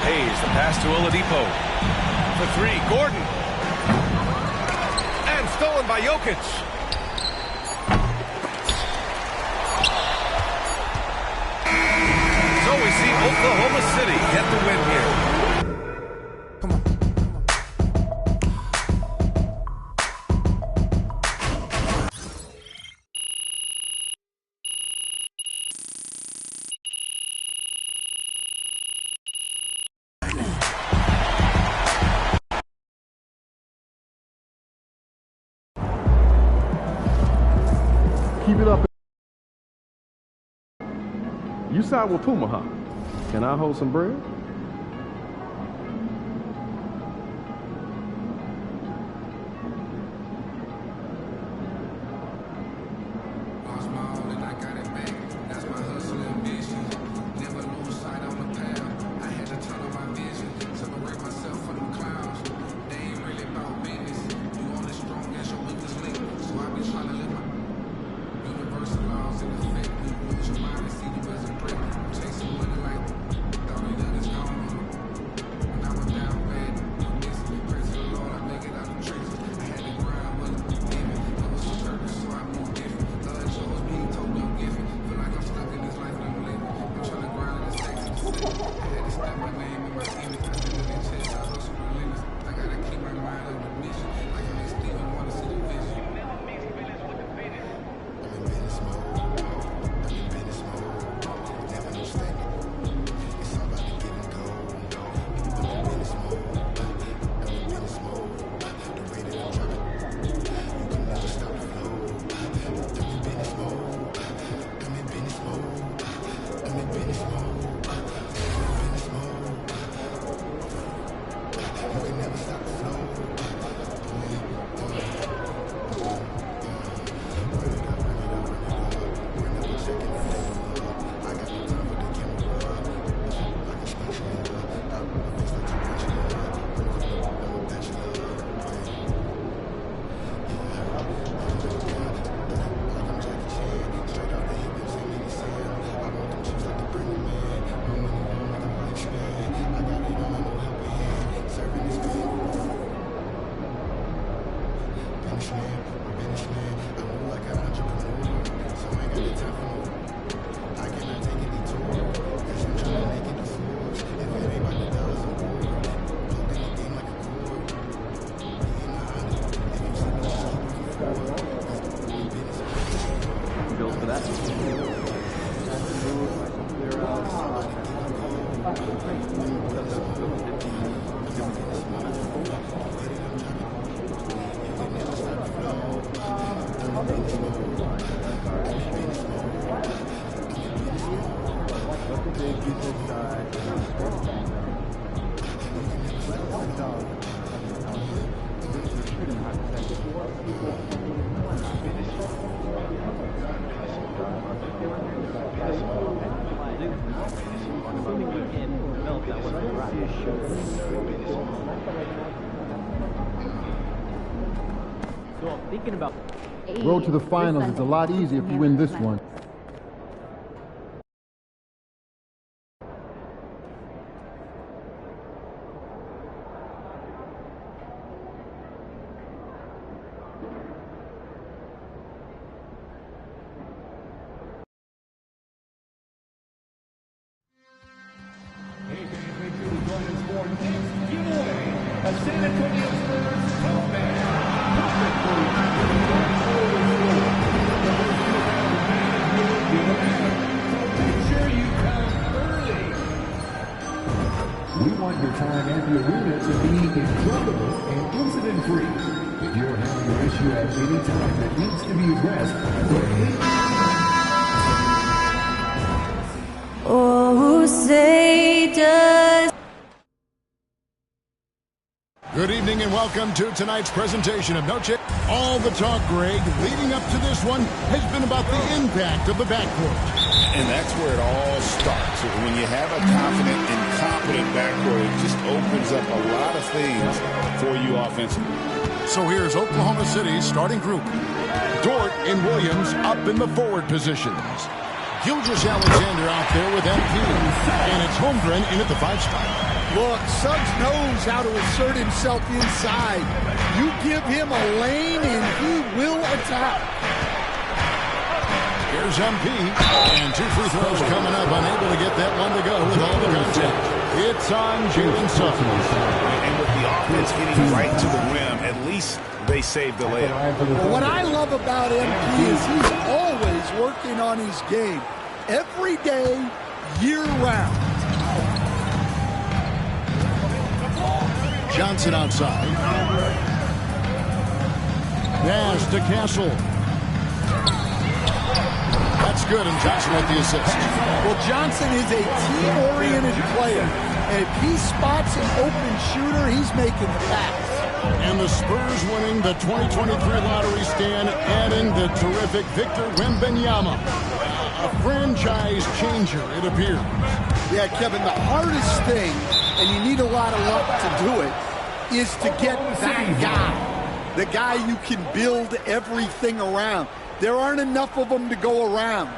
Hayes, the pass to Oladipo. For 3, Gordon. And stolen by Jokic. Oklahoma City get the win here. Keep it up. You side with Puma, huh? Can I hold some bread? Road to the finals is a lot easier if you win this one. We want your time at the arena to be incredible and incident-free. If you're having an issue at any time that needs to be addressed, oh, say does. Good evening and welcome to tonight's presentation of No Chip. All the talk, Greg, leading up to this one has been about the impact of the backcourt. And that's where it all starts. When you have a confident and competent backcourt, it just opens up a lot of things for you offensively. So here's Oklahoma City's starting group. Dort and Williams up in the forward positions. Gilgeous-Alexander out there with MP. And it's Holmgren in at the 5 spot. Look, Suggs knows how to assert himself inside. You give him a lane and he will attack. Here's MP. And 2 free throws coming up. Unable to get that one to go with all the contact. It's on Jalen Suggs. And with the offense getting right to the rim, at least they saved the layup. Well, what I love about MP is he's always working on his game. Every day, year-round. Johnson outside. Pass to Castle. That's good, and Johnson with the assist. Well, Johnson is a team-oriented player, and if he spots an open shooter, he's making the pass. And the Spurs winning the 2023 lottery stand, adding the terrific Victor Wembanyama. A franchise changer, it appears. Yeah, Kevin, the hardest thing, and you need a lot of luck to do it, is to get that guy. The guy you can build everything around. There aren't enough of them to go around.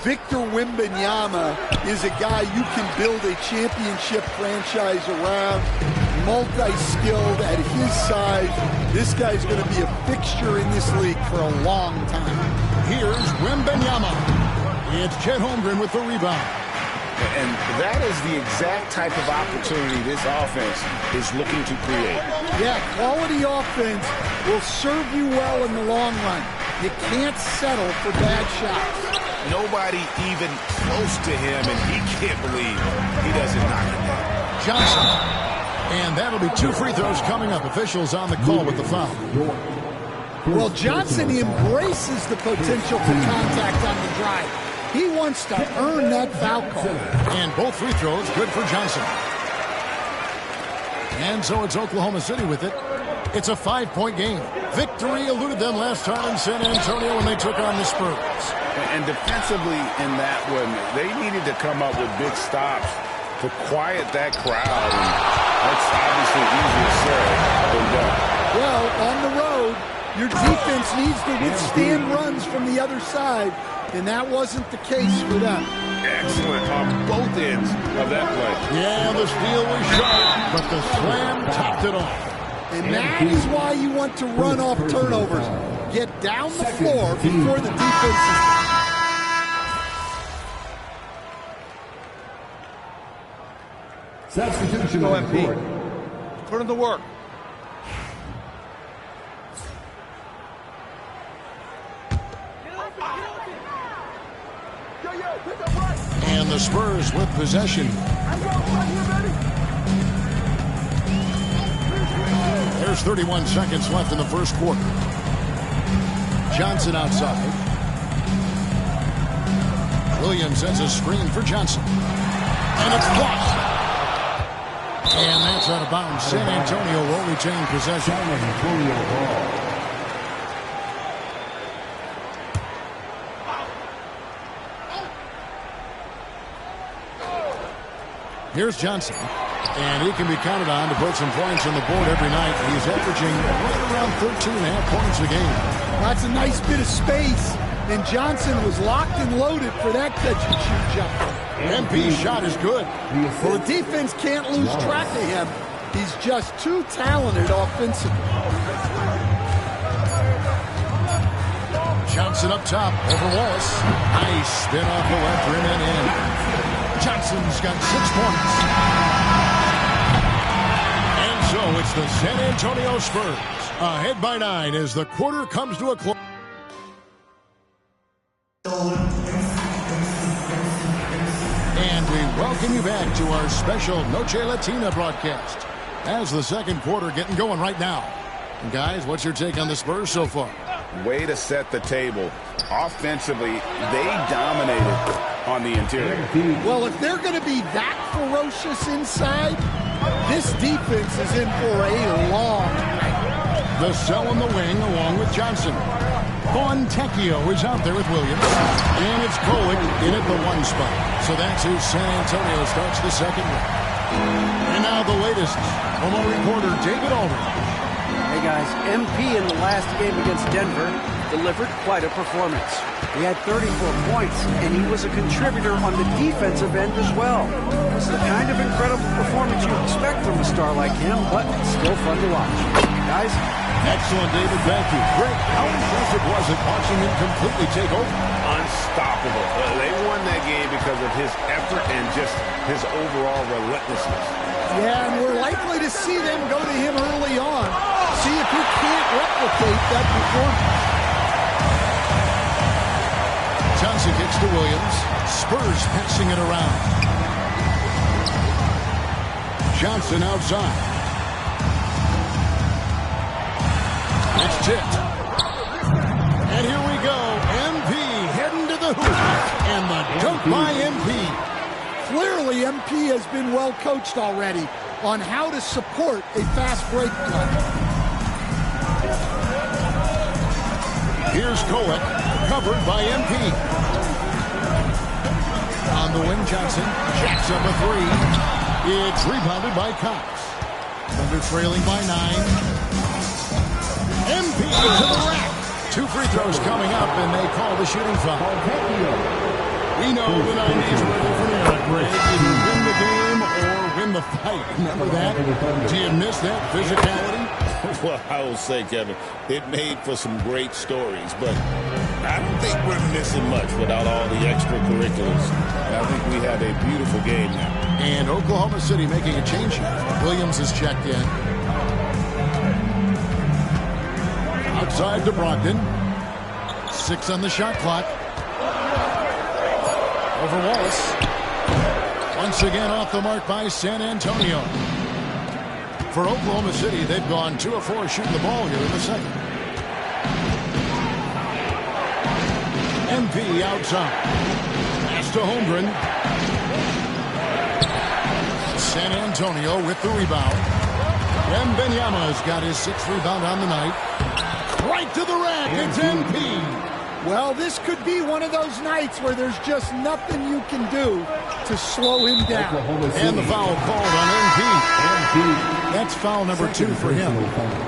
Victor Wembanyama is a guy you can build a championship franchise around. Multi-skilled at his size. This guy's going to be a fixture in this league for a long time. Here's Wembanyama. It's Chet Holmgren with the rebound. And that is the exact type of opportunity this offense is looking to create. Yeah, quality offense will serve you well in the long run. You can't settle for bad shots. Nobody even close to him, and he can't believe he doesn't knock it down. Johnson. And that'll be 2 free throws coming up. Officials on the call with the foul. Well, Johnson embraces the potential for contact on the drive. He wants to earn that foul call. And both free throws good for Johnson. And so it's Oklahoma City with it. It's a 5-point game. Victory eluded them last time in San Antonio when they took on the Spurs. And defensively in that one, they needed to come up with big stops to quiet that crowd. And that's obviously easier said than done. Well, on the road, your defense needs to withstand runs from the other side, and that wasn't the case for them. Excellent on both ends of that play. Yeah, the steal was sharp, but the slam topped it off. And that is why you want to run off turnovers. Get down the floor before the defense is... Substitution Go on the court. MP. Put in the work. And the Spurs with possession. There's 31 seconds left in the first quarter. Johnson outside. Williams sends a screen for Johnson. And it's blocked. And that's out of bounds. San Antonio will retain possession. Here's Johnson. And he can be counted on to put some points on the board every night. He's averaging right around 13.5 points a game. That's a nice bit of space. And Johnson was locked and loaded for that catch-and-shoot jumper. MP's shot is good. Well, the defense can't lose track of him. He's just too talented offensively. Johnson up top over Wallace. Nice spin off the left rim and in. Johnson's got 6 points. And so it's the San Antonio Spurs ahead by 9 as the quarter comes to a close. And we welcome you back to our special Noche Latina broadcast as the second quarter getting going right now. And guys, what's your take on the Spurs so far? Way to set the table. Offensively, they dominated on the interior. Well, if they're going to be that ferocious inside, this defense is in for a long night. The cell in the wing along with Johnson. Fontecchio is out there with Williams. And it's Kolek in at the 1 spot. So that's who San Antonio starts the second round. And now the latest from our reporter David Aldridge. Hey guys, MP in the last game against Denver delivered quite a performance. He had 34 points, and he was a contributor on the defensive end as well. This is the kind of incredible performance you expect from a star like him, but still fun to watch. Guys, Excellent, David. Thank you. Greg, how impressive was it watching him completely take over? Unstoppable. They won that game because of his effort and just his overall relentlessness. Yeah, and we're likely to see them go to him early on. See if he can't replicate that performance. Johnson kicks to Williams. Spurs passing it around. Johnson outside. It's tipped. And here we go. MP heading to the hoop. And the dunk by MP. Clearly, MP has been well coached already on how to support a fast break play. Here's Kolek, covered by MP. On the wing, Johnson jacks up a three. It's rebounded by Cox. Thunder trailing by 9. MP to the rack. 2 free throws coming up, and they call the shooting foul. We know the 90s were a different era, Greg. Either win the game or win the fight. Remember that? Do you miss that physicality? Well, I will say, Kevin, it made for some great stories, but I don't think we're missing much without all the extracurriculars. And I think we have a beautiful game now. And Oklahoma City making a change here. Williams is checked in. Outside to Brogdon. 6 on the shot clock. Over Wallace. Once again off the mark by San Antonio. For Oklahoma City, they've gone 2 of 4 shooting the ball here in the second. MP outside. Pass to Holmgren. San Antonio with the rebound. Wembanyama's got his 6th rebound on the night. Right to the rack. It's MP. Well, this could be one of those nights where there's just nothing you can do to slow him down. And the foul called on MP. That's foul number 2 for him.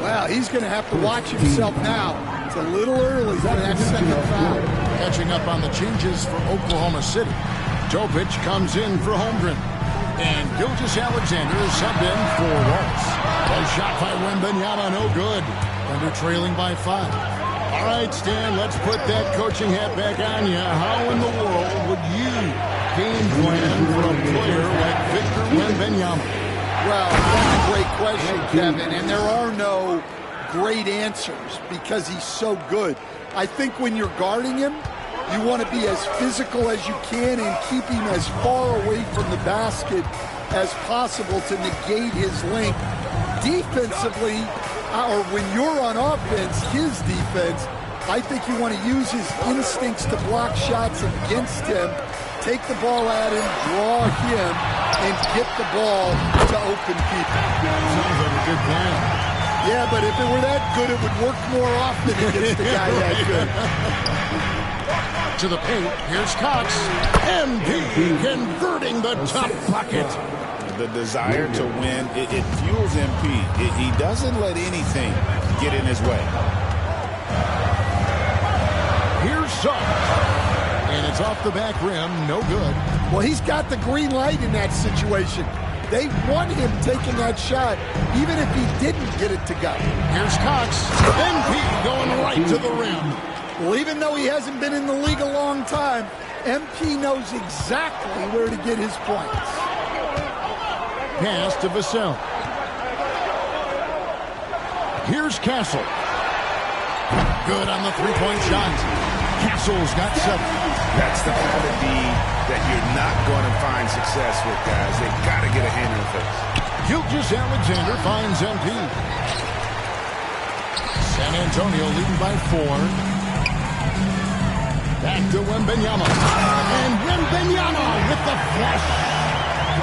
Well, he's going to have to watch himself now. It's a little early for that second foul. Catching up on the changes for Oklahoma City. Topic comes in for Holmgren. And Gilgeous-Alexander is subbed in for Wallace. A shot by Wembanyama, no good. Thunder trailing by 5. All right, Stan, let's put that coaching hat back on you. How in the world would you game plan for a player like Victor Wembanyama? Well, that's a great question, Kevin, and there are no great answers because he's so good. I think when you're guarding him, you want to be as physical as you can and keep him as far away from the basket as possible to negate his length. Defensively, or when you're on offense, his defense, I think you want to use his instincts to block shots against him, take the ball at him, draw him, and get the ball to open people. Sounds like a good plan. Yeah, but if it were that good, it would work more often against the guy that good. To the paint, here's Cox. MP converting the top bucket. The desire to win, it fuels MP. He doesn't let anything get in his way. Here's Suggs. And it's off the back rim, no good. Well, he's got the green light in that situation. They want him taking that shot, even if he didn't get it to go. Here's Cox. MP going right to the rim. Well, even though he hasn't been in the league a long time, MP knows exactly where to get his points. Pass to Vassell. Here's Castle. Good on the three-point shot. Castle's got 7. That's the kind of D that you're not going to find success with, guys. They've got to get a hand in the face. Gilgeous-Alexander finds MP. San Antonio leading by 4. Back to Wembanyama. And Wembanyama with the flush.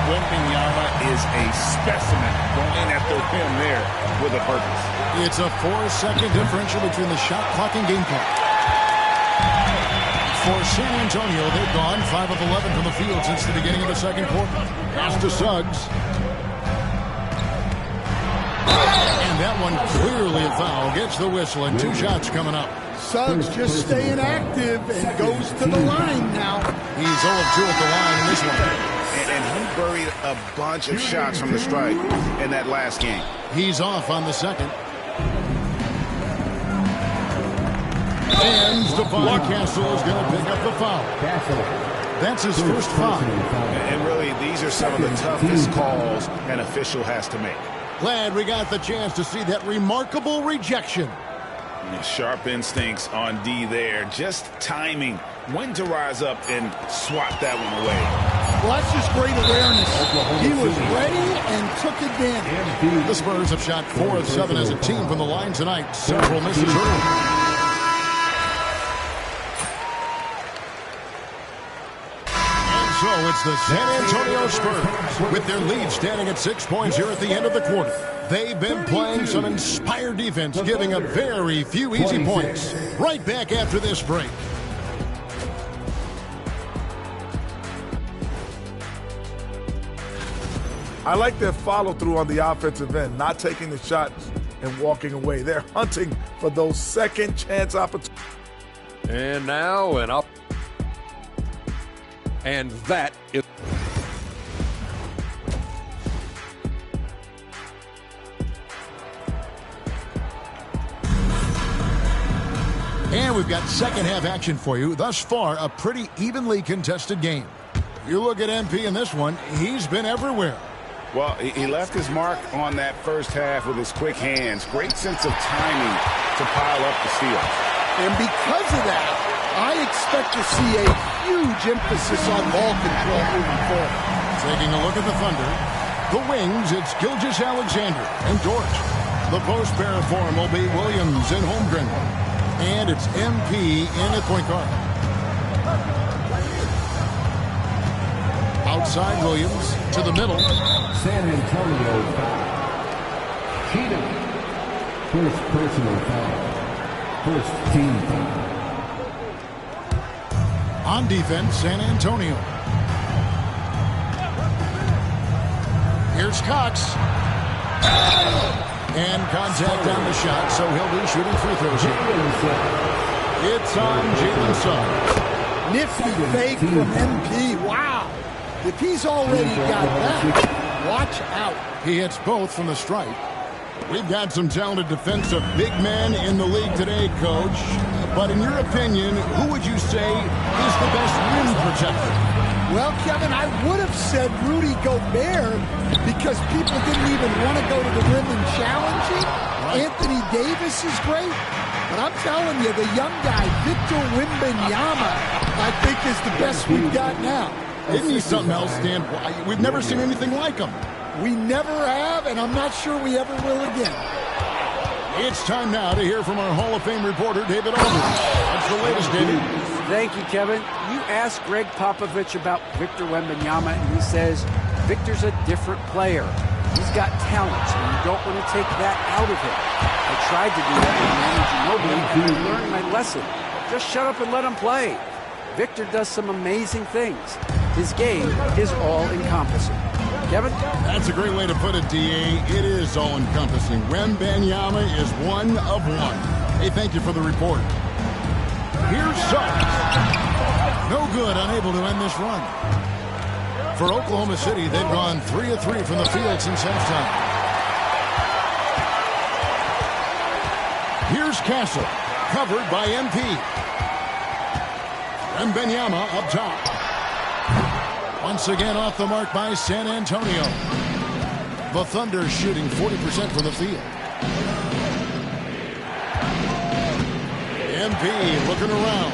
Wembanyama is a specimen going at the rim there with a purpose. It's a 4-second differential between the shot clock and game clock. For San Antonio, they've gone 5 of 11 from the field since the beginning of the second quarter. Pass to Suggs. And that one clearly a foul. Gets the whistle and 2 shots coming up. Suggs just staying active and goes to the line now. He's 0 of 2 at the line in this one. And he buried a bunch of shots from the stripe in that last game. He's off on the second. Stephon Castle is going to pick up the foul. That's his first foul. And really, these are some of the toughest calls an official has to make. Glad we got the chance to see that remarkable rejection. Sharp instincts on D there. Just timing when to rise up and swat that one away. Well, that's just great awareness. He was ready and took advantage. The Spurs have shot 4 of 7 as a team from the line tonight. Several misses early. So it's the San Antonio Spurs with their lead standing at 6 points here at the end of the quarter. They've been playing some inspired defense, giving up very few easy points. Right back after this break. I like their follow-through on the offensive end, not taking the shots and walking away. They're hunting for those second chance opportunities. And now an up. And that is... And we've got second half action for you. Thus far, a pretty evenly contested game. You look at MP in this one, he's been everywhere. Well, he left his mark on that first half with his quick hands. Great sense of timing to pile up the steals. And because of that, I expect to see a huge emphasis on ball control moving forward. Taking a look at the Thunder. The wings, it's Gilgeous-Alexander and Dort. The post pair for him will be Williams and Holmgren. And it's MP in at point guard. Outside Williams to the middle. San Antonio foul. Cheatham. First personal foul. First team foul. On defense, San Antonio. Here's Cox. And contact on the shot, so he'll be shooting free throws here. It's on Jalen Suggs. Nifty fake from MP. Wow. If he's already got that, watch out. He hits both from the stripe. We've got some talented defensive big men in the league today, Coach. But in your opinion, who would you say is the best rim protector? Well, Kevin, I would have said Rudy Gobert because people didn't even want to go to the rim and challenge him. Right. Anthony Davis is great. But I'm telling you, the young guy, Victor Wembanyama, I think is the best we've got now. Isn't he something else, Dan? We've never seen anything like him. We never have, and I'm not sure we ever will again. It's time now to hear from our Hall of Fame reporter, David Aldridge. What's the latest, David? Thank you, Kevin. You asked Greg Popovich about Victor Wembanyama, and he says Victor's a different player. He's got talent, so you don't want to take that out of him. I tried to do that with Manu Ginobili, and I learned my lesson. Just shut up and let him play. Victor does some amazing things. His game is all-encompassing. Kevin? That's a great way to put it, D.A. It is all-encompassing. Wembanyama is one of one. Hey, thank you for the report. Here's Suggs. No good, unable to end this run. For Oklahoma City, they've gone 3 of 3 from the field since halftime. Here's Castle, covered by MP. Wembanyama up top. Once again off the mark by San Antonio. The Thunder shooting 40% from the field. MP looking around.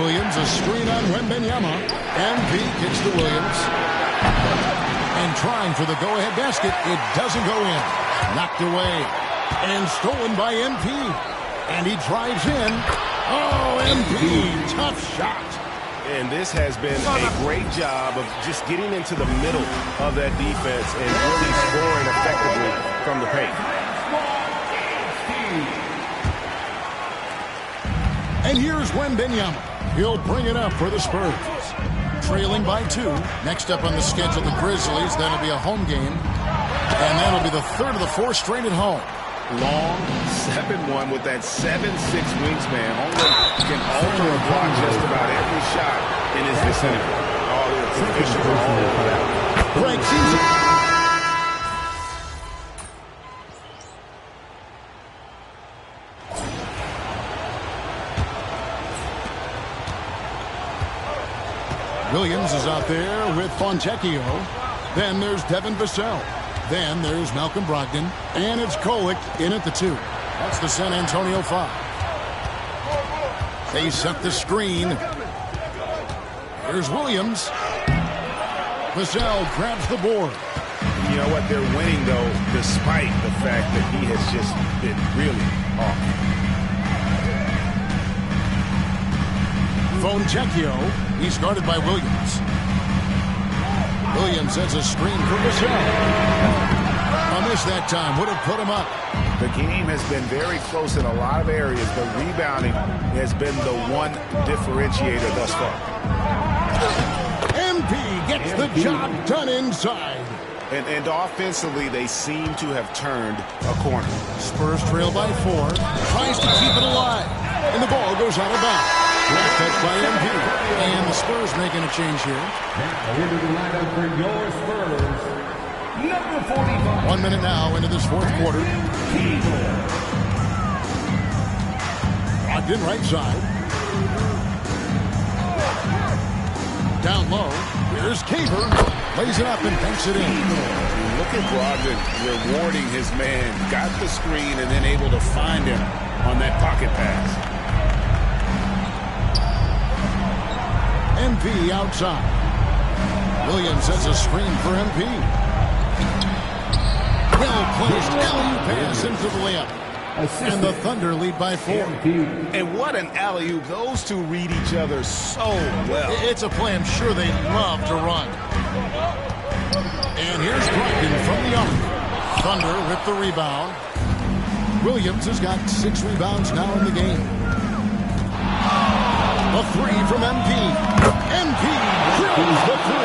Williams a screen on Wembanyama. MP kicks to Williams. And trying for the go-ahead basket. It doesn't go in. Knocked away. And stolen by MP. And he drives in. Oh, MP. Tough shot. And this has been a great job of just getting into the middle of that defense and really scoring effectively from the paint. And here's Wembanyama. He'll bring it up for the Spurs. Trailing by 2. Next up on the schedule, the Grizzlies. That'll be a home game. And that'll be the third of the 4 straight at home. Long 7-1 with that 7'6" wingsman. Holmgren can alter a block just about every shot in his vicinity. Oh, the officials are all over that. Greg sees Williams is out there with Fontecchio. Then there's Devin Vassell. Then there's Malcolm Brogdon. And it's Kolek in at the 2. That's the San Antonio 5. They set the screen. Here's Williams. Vassell grabs the board. You know what? They're winning, though, despite the fact that he has just been really off. Fontecchio. He's guarded by Williams. Williams sets a screen for Vassell. A miss that time would have put him up. The game has been very close in a lot of areas, but rebounding has been the one differentiator thus far. MP gets the job done inside. And offensively, they seem to have turned a corner. Spurs trail by 4. Tries to keep it alive. And the ball goes out of bounds. Last touch by MP. And the Spurs making a change here. Now into the lineup for your Spurs, number 45. 1 minute now into this fourth quarter. Brogdon right side. Down low. Here's Caver. Lays it up and banks it in. Look at Brogdon rewarding his man. Got the screen and then able to find him on that pocket pass. MP outside. Williams sets a screen for MP. Well-placed alley-oop pass into the layup. And the Thunder lead by 4. And what an alley-oop. Those two read each other so well. It's a play I'm sure they love to run. And here's Brogdon from the arc. Thunder with the rebound. Williams has got 6 rebounds now in the game. A 3 from MP. MP drills the 3.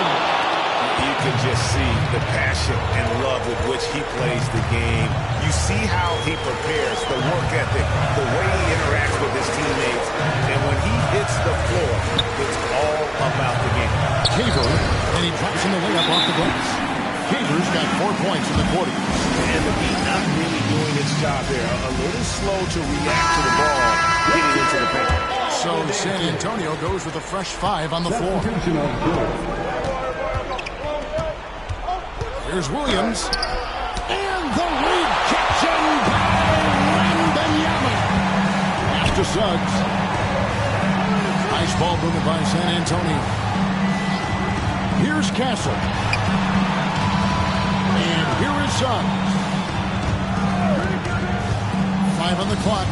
You can just see the passion and love with which he plays the game. You see how he prepares, the work ethic, the way he interacts with his teammates. And when he hits the floor, it's all about the game. Caver, and he drops in the layup off the glass. Caver's got 4 points in the quarter. And the Heat not really doing its job there. A little slow to react to the ball getting into the paint. So San Antonio goes with a fresh 5 on the floor. Here's Williams. And the rejection by Wembanyama. After Suggs. Nice ball movement by San Antonio. Here's Castle. And here is Suggs. 5 on the clock.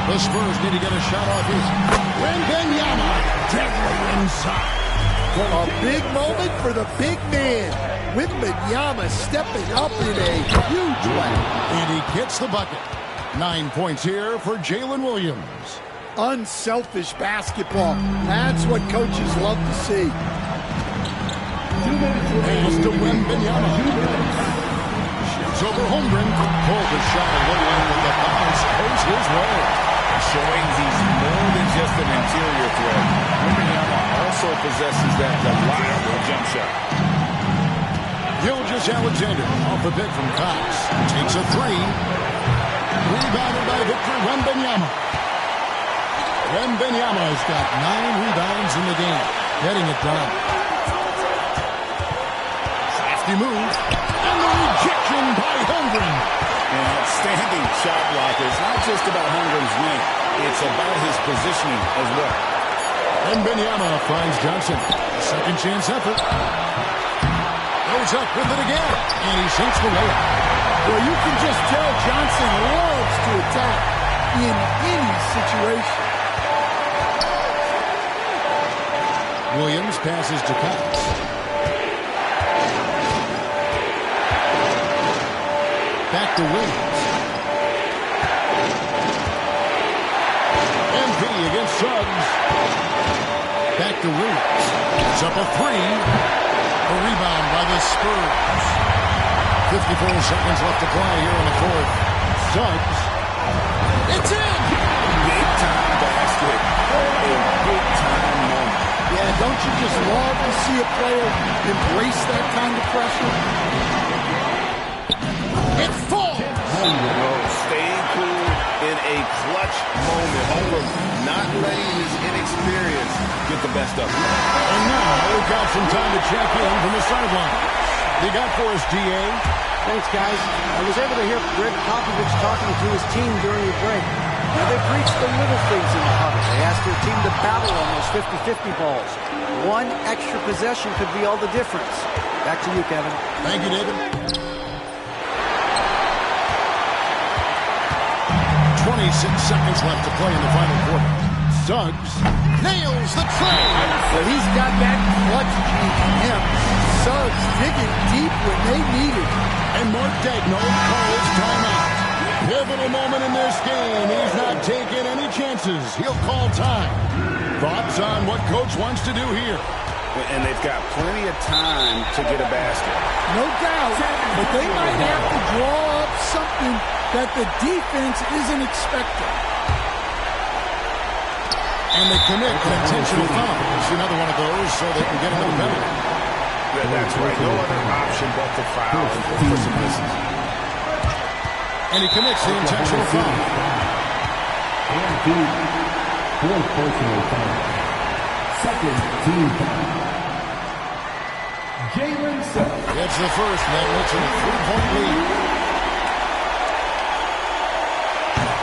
The Spurs need to get a shot off his. Wembanyama. Deadly inside. A big moment for the big man. Wembanyama stepping up in a huge way. And he gets the bucket. 9 points here for Jalen Williams. Unselfish basketball. That's what coaches love to see. Pass to Wembanyama. Shoots over Holmgren. Pulled the shot of Woodland with the bounce goes his way. Showing he's more than just an interior threat. Wembanyama also possesses that reliable jump shot. Gilgeous-Alexander off the pick from Cox. Takes a 3. Rebounded by Victor Wembanyama. Wembanyama's got 9 rebounds in the game. Getting it done. Safety move. And the rejection by Holmgren. An outstanding shot blocker. It's not just about Holmgren's length. It's about his positioning as well. Wembanyama finds Johnson. Second chance effort. Goes up with it again. And he sinks the layup. Well, you can just tell Johnson loves to attack in any situation. Williams passes to Cox. Back to Williams. MP against Suggs. Back to Williams. It's up a 3. A rebound by the Spurs. 54 seconds left to play here in the fourth. Suggs. It's in! Big time basket. A big time moment. Yeah, don't you just love to see a player embrace that kind of pressure? It falls! Staying cool in a clutch moment. Holmgren not letting his inexperience get the best of him. And now we've got some time to check in from the sideline. You got for us, GA? Thanks, guys. I was able to hear Greg Popovich talking to his team during the break. Now, they preached the little things in the huddle. They asked their team to battle on those 50-50 balls. One extra possession could be all the difference. Back to you, Kevin. Thank you, David. 26 seconds left to play in the final quarter. Suggs nails the tray. But he's got that clutch gene in him. Suggs digging deep when they need it. And Mark Dagno calls timeout. Pivotal moment in this game. He's not taking any chances. He'll call time. Thoughts on what Coach wants to do here? And they've got plenty of time to get a basket. No doubt, but they might have to draw up something that the defense isn't expecting. And they commit an intentional foul. It's another one of those so they can get another penalty. That's right. No other option but to foul for some misses. And he commits the intentional foul. Fourth personal foul. Second team foul. Jalen Suggs. It's the first, and that makes it a 3-point lead.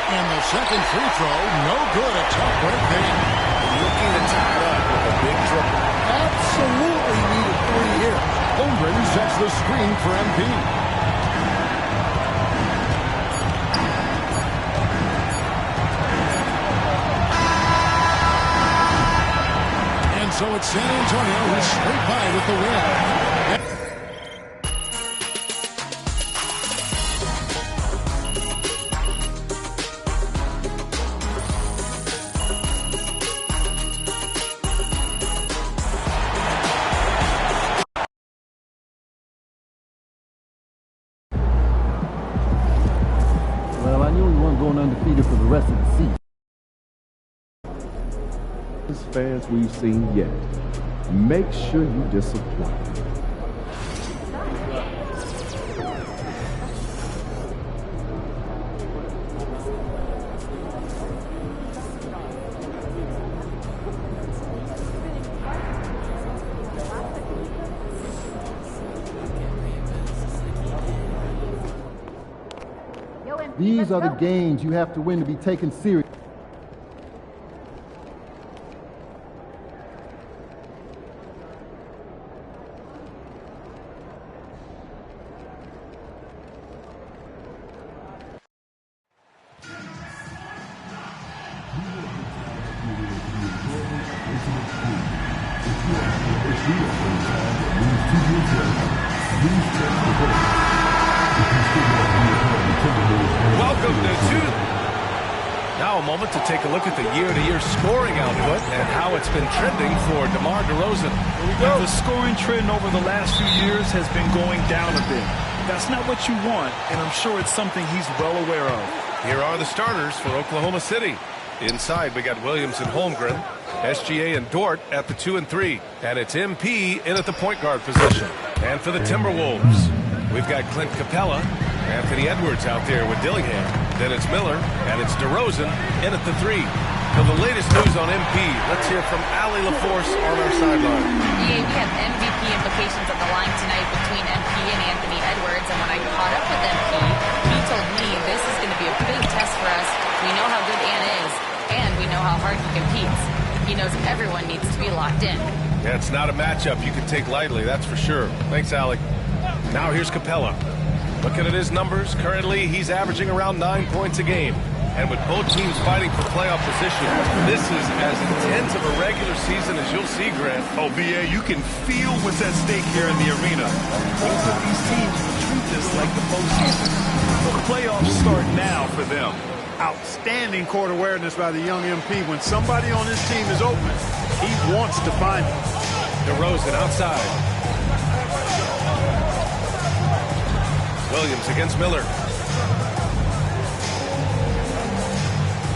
And the second free throw, no good. A tough break there. Looking to tie it up with a big triple. Absolutely need a 3 here. Holmgren sets the screen for MP. And so it's San Antonio who's straight by with the win. Well, I knew we weren't going undefeated for the rest of the season. Fans we've seen yet. Make sure you disappoint. These are the games you have to win to be taken serious. Welcome to two. Now a moment to take a look at the year-to-year scoring output and how it's been trending for DeMar DeRozan. The scoring trend over the last few years has been going down a bit. That's not what you want, and I'm sure it's something he's well aware of. Here are the starters for Oklahoma City. Inside, we got Williams and Holmgren, SGA and Dort at the 2 and 3, and it's MP in at the point guard position. And for the Timberwolves, we've got Clint Capella, Anthony Edwards out there with Dillingham. Then it's Miller, and it's DeRozan in at the 3. For the latest news on MP, let's hear from Allie LaForce on our sideline. Yeah, we have MVP implications on the line tonight between MP and Anthony Edwards, and when I caught up with MP, he told me this is going to be a big test for us. We know how good Ant is, and we know how hard he competes. He knows everyone needs to be locked in. Yeah, it's not a matchup you can take lightly, that's for sure. Thanks, Allie. Now here's Capella. Looking at his numbers, currently he's averaging around 9 points a game. And with both teams fighting for playoff position, this is as intense of a regular season as you'll see, Grant. Oh, BA, you can feel what's at stake here in the arena. Both of these teams treat this like the postseason. The playoffs start now for them. Outstanding court awareness by the young MP. When somebody on his team is open, he wants to find it. DeRozan outside. Williams against Miller.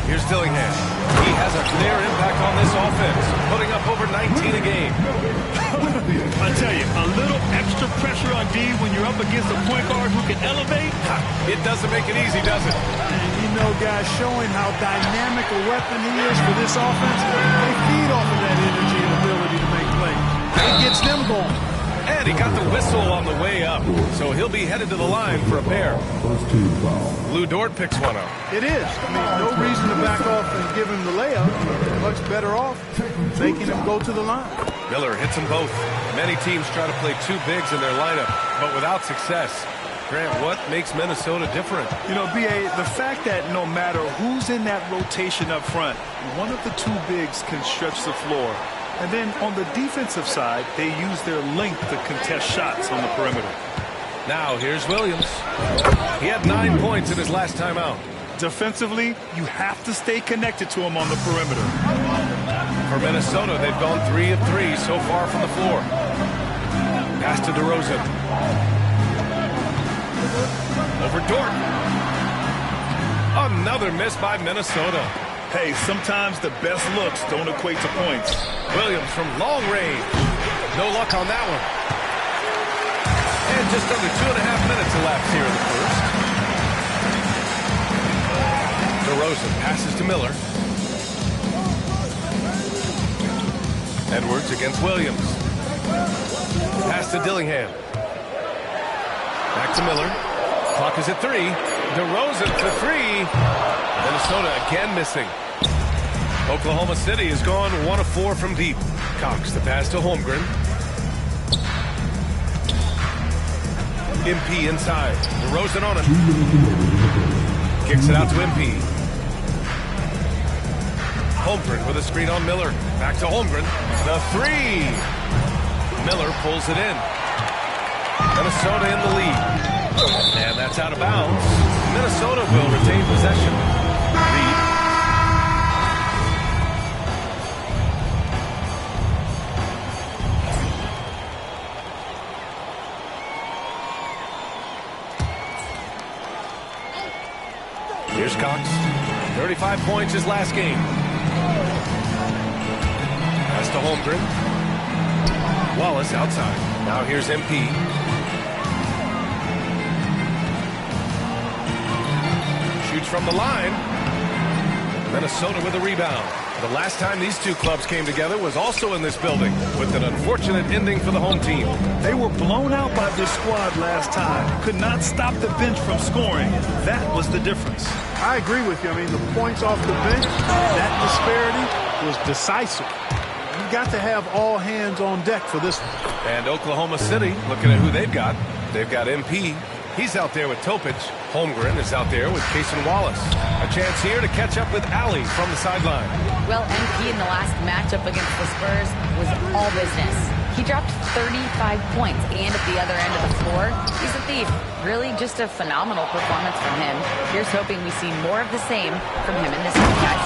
Here's Dillingham. He has a clear impact on this offense, putting up over 19 a game. I tell you, a little extra pressure on D when you're up against a point guard who can elevate. It doesn't make it easy, does it? And you know guys showing how dynamic a weapon he is for this offense. They feed off of that energy and ability to make plays. It gets them going. And he got the whistle on the way up, so he'll be headed to the line for a pair. Lou Dort picks one up. It is. I mean, no reason to back off and give him the layup. Much better off making him go to the line. Miller hits them both. Many teams try to play two bigs in their lineup, but without success. Grant, what makes Minnesota different? You know, B.A., the fact that no matter who's in that rotation up front, one of the two bigs can stretch the floor. And then on the defensive side, they use their length to contest shots on the perimeter. Now here's Williams. He had 9 points in his last time out. Defensively, you have to stay connected to him on the perimeter. For Minnesota, they've gone 3 of 3 so far from the floor. Pass to DeRozan. Over Dort. Another miss by Minnesota. Hey, sometimes the best looks don't equate to points. Williams from long range. No luck on that one. And just under 2.5 minutes elapsed here in the first. DeRozan passes to Miller. Edwards against Williams. Pass to Dillingham. Back to Miller. Clock is at 3. DeRozan for 3. Minnesota again missing. Oklahoma City has gone 1 of 4 from deep. Cox the pass to Holmgren. MP inside. DeRozan on it. Kicks it out to MP. Holmgren with a screen on Miller. Back to Holmgren. The 3. Miller pulls it in. Minnesota in the lead. And that's out of bounds. Minnesota will retain possession. Reed. Here's Cox. 35 points his last game. Pass to Holmgren. Wallace outside. Now here's MP. Shoots from the line. Minnesota with a rebound. The last time these two clubs came together was also in this building, with an unfortunate ending for the home team. They were blown out by this squad last time. Could not stop the bench from scoring. That was the difference. I agree with you. I mean, the points off the bench, that disparity was decisive. You got to have all hands on deck for this one. And Oklahoma City, looking at who they've got MP. He's out there with Topic. Holmgren is out there with Cason Wallace. A chance here to catch up with Allie from the sideline. Well, MP in the last matchup against the Spurs was all business. He dropped 35 points, and at the other end of the floor, he's a thief. Really just a phenomenal performance from him. Here's hoping we see more of the same from him in this game, guys.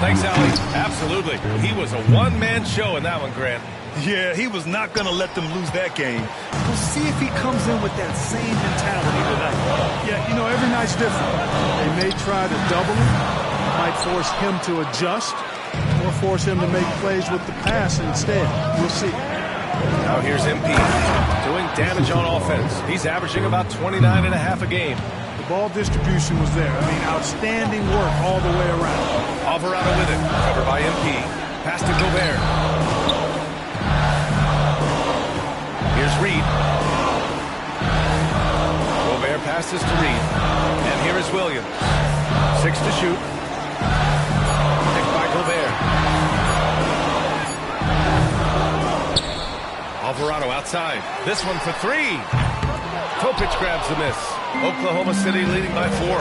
Thanks, Allie. Absolutely. He was a one-man show in that one, Grant. Yeah, he was not going to let them lose that game. We'll see if he comes in with that same mentality tonight. Yeah, you know, every night's different. They may try to double him, might force him to adjust, or force him to make plays with the pass instead. We'll see. Now here's MP doing damage on offense. He's averaging about 29.5 a game. The ball distribution was there. I mean, outstanding work all the way around. Alvarado with it. Covered by MP. Pass to Gobert. Here's Reed. Gobert passes to Reed. And here is Williams. 6 to shoot. Picked by Gobert. Alvarado outside. This one for 3. Topic grabs the miss. Oklahoma City leading by 4.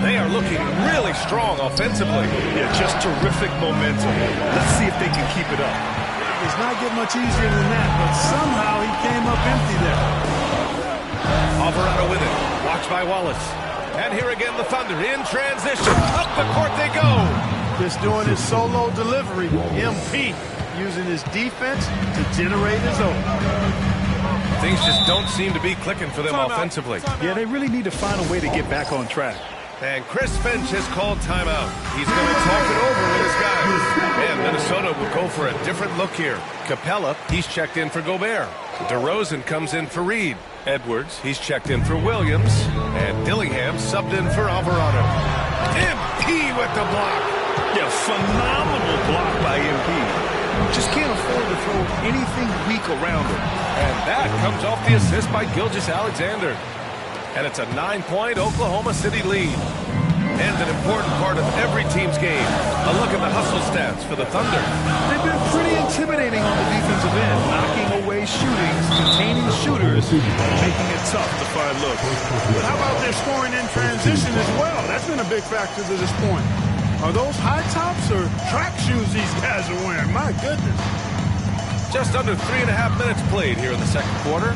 They are looking really strong offensively. Yeah, just terrific momentum. Let's see if they can keep it up. It does not get much easier than that, but somehow he came up empty there. Alvarado with it. Watched by Wallace. And here again the Thunder in transition. Up the court they go. Just doing his solo delivery. MP using his defense to generate his own. Things just don't seem to be clicking for them offensively. Yeah, they really need to find a way to get back on track. And Chris Finch has called timeout. He's going to talk it over with his guys. And Minnesota will go for a different look here. Capella, he's checked in for Gobert. DeRozan comes in for Reed. Edwards, he's checked in for Williams. And Dillingham subbed in for Alvarado. the block. Yeah, phenomenal block by MP. Just can't afford to throw anything weak around him. And that comes off the assist by Gilgeous-Alexander. And it's a 9-point Oklahoma City lead. And an important part of every team's game. A look at the hustle stats for the Thunder. They've been pretty intimidating on the defensive end, knocking away shootings, containing shooters, making it tough to find looks. But how about their scoring in transition as well? That's been a big factor to this point. Are those high tops or track shoes these guys are wearing? My goodness. Just under 3.5 minutes played here in the second quarter.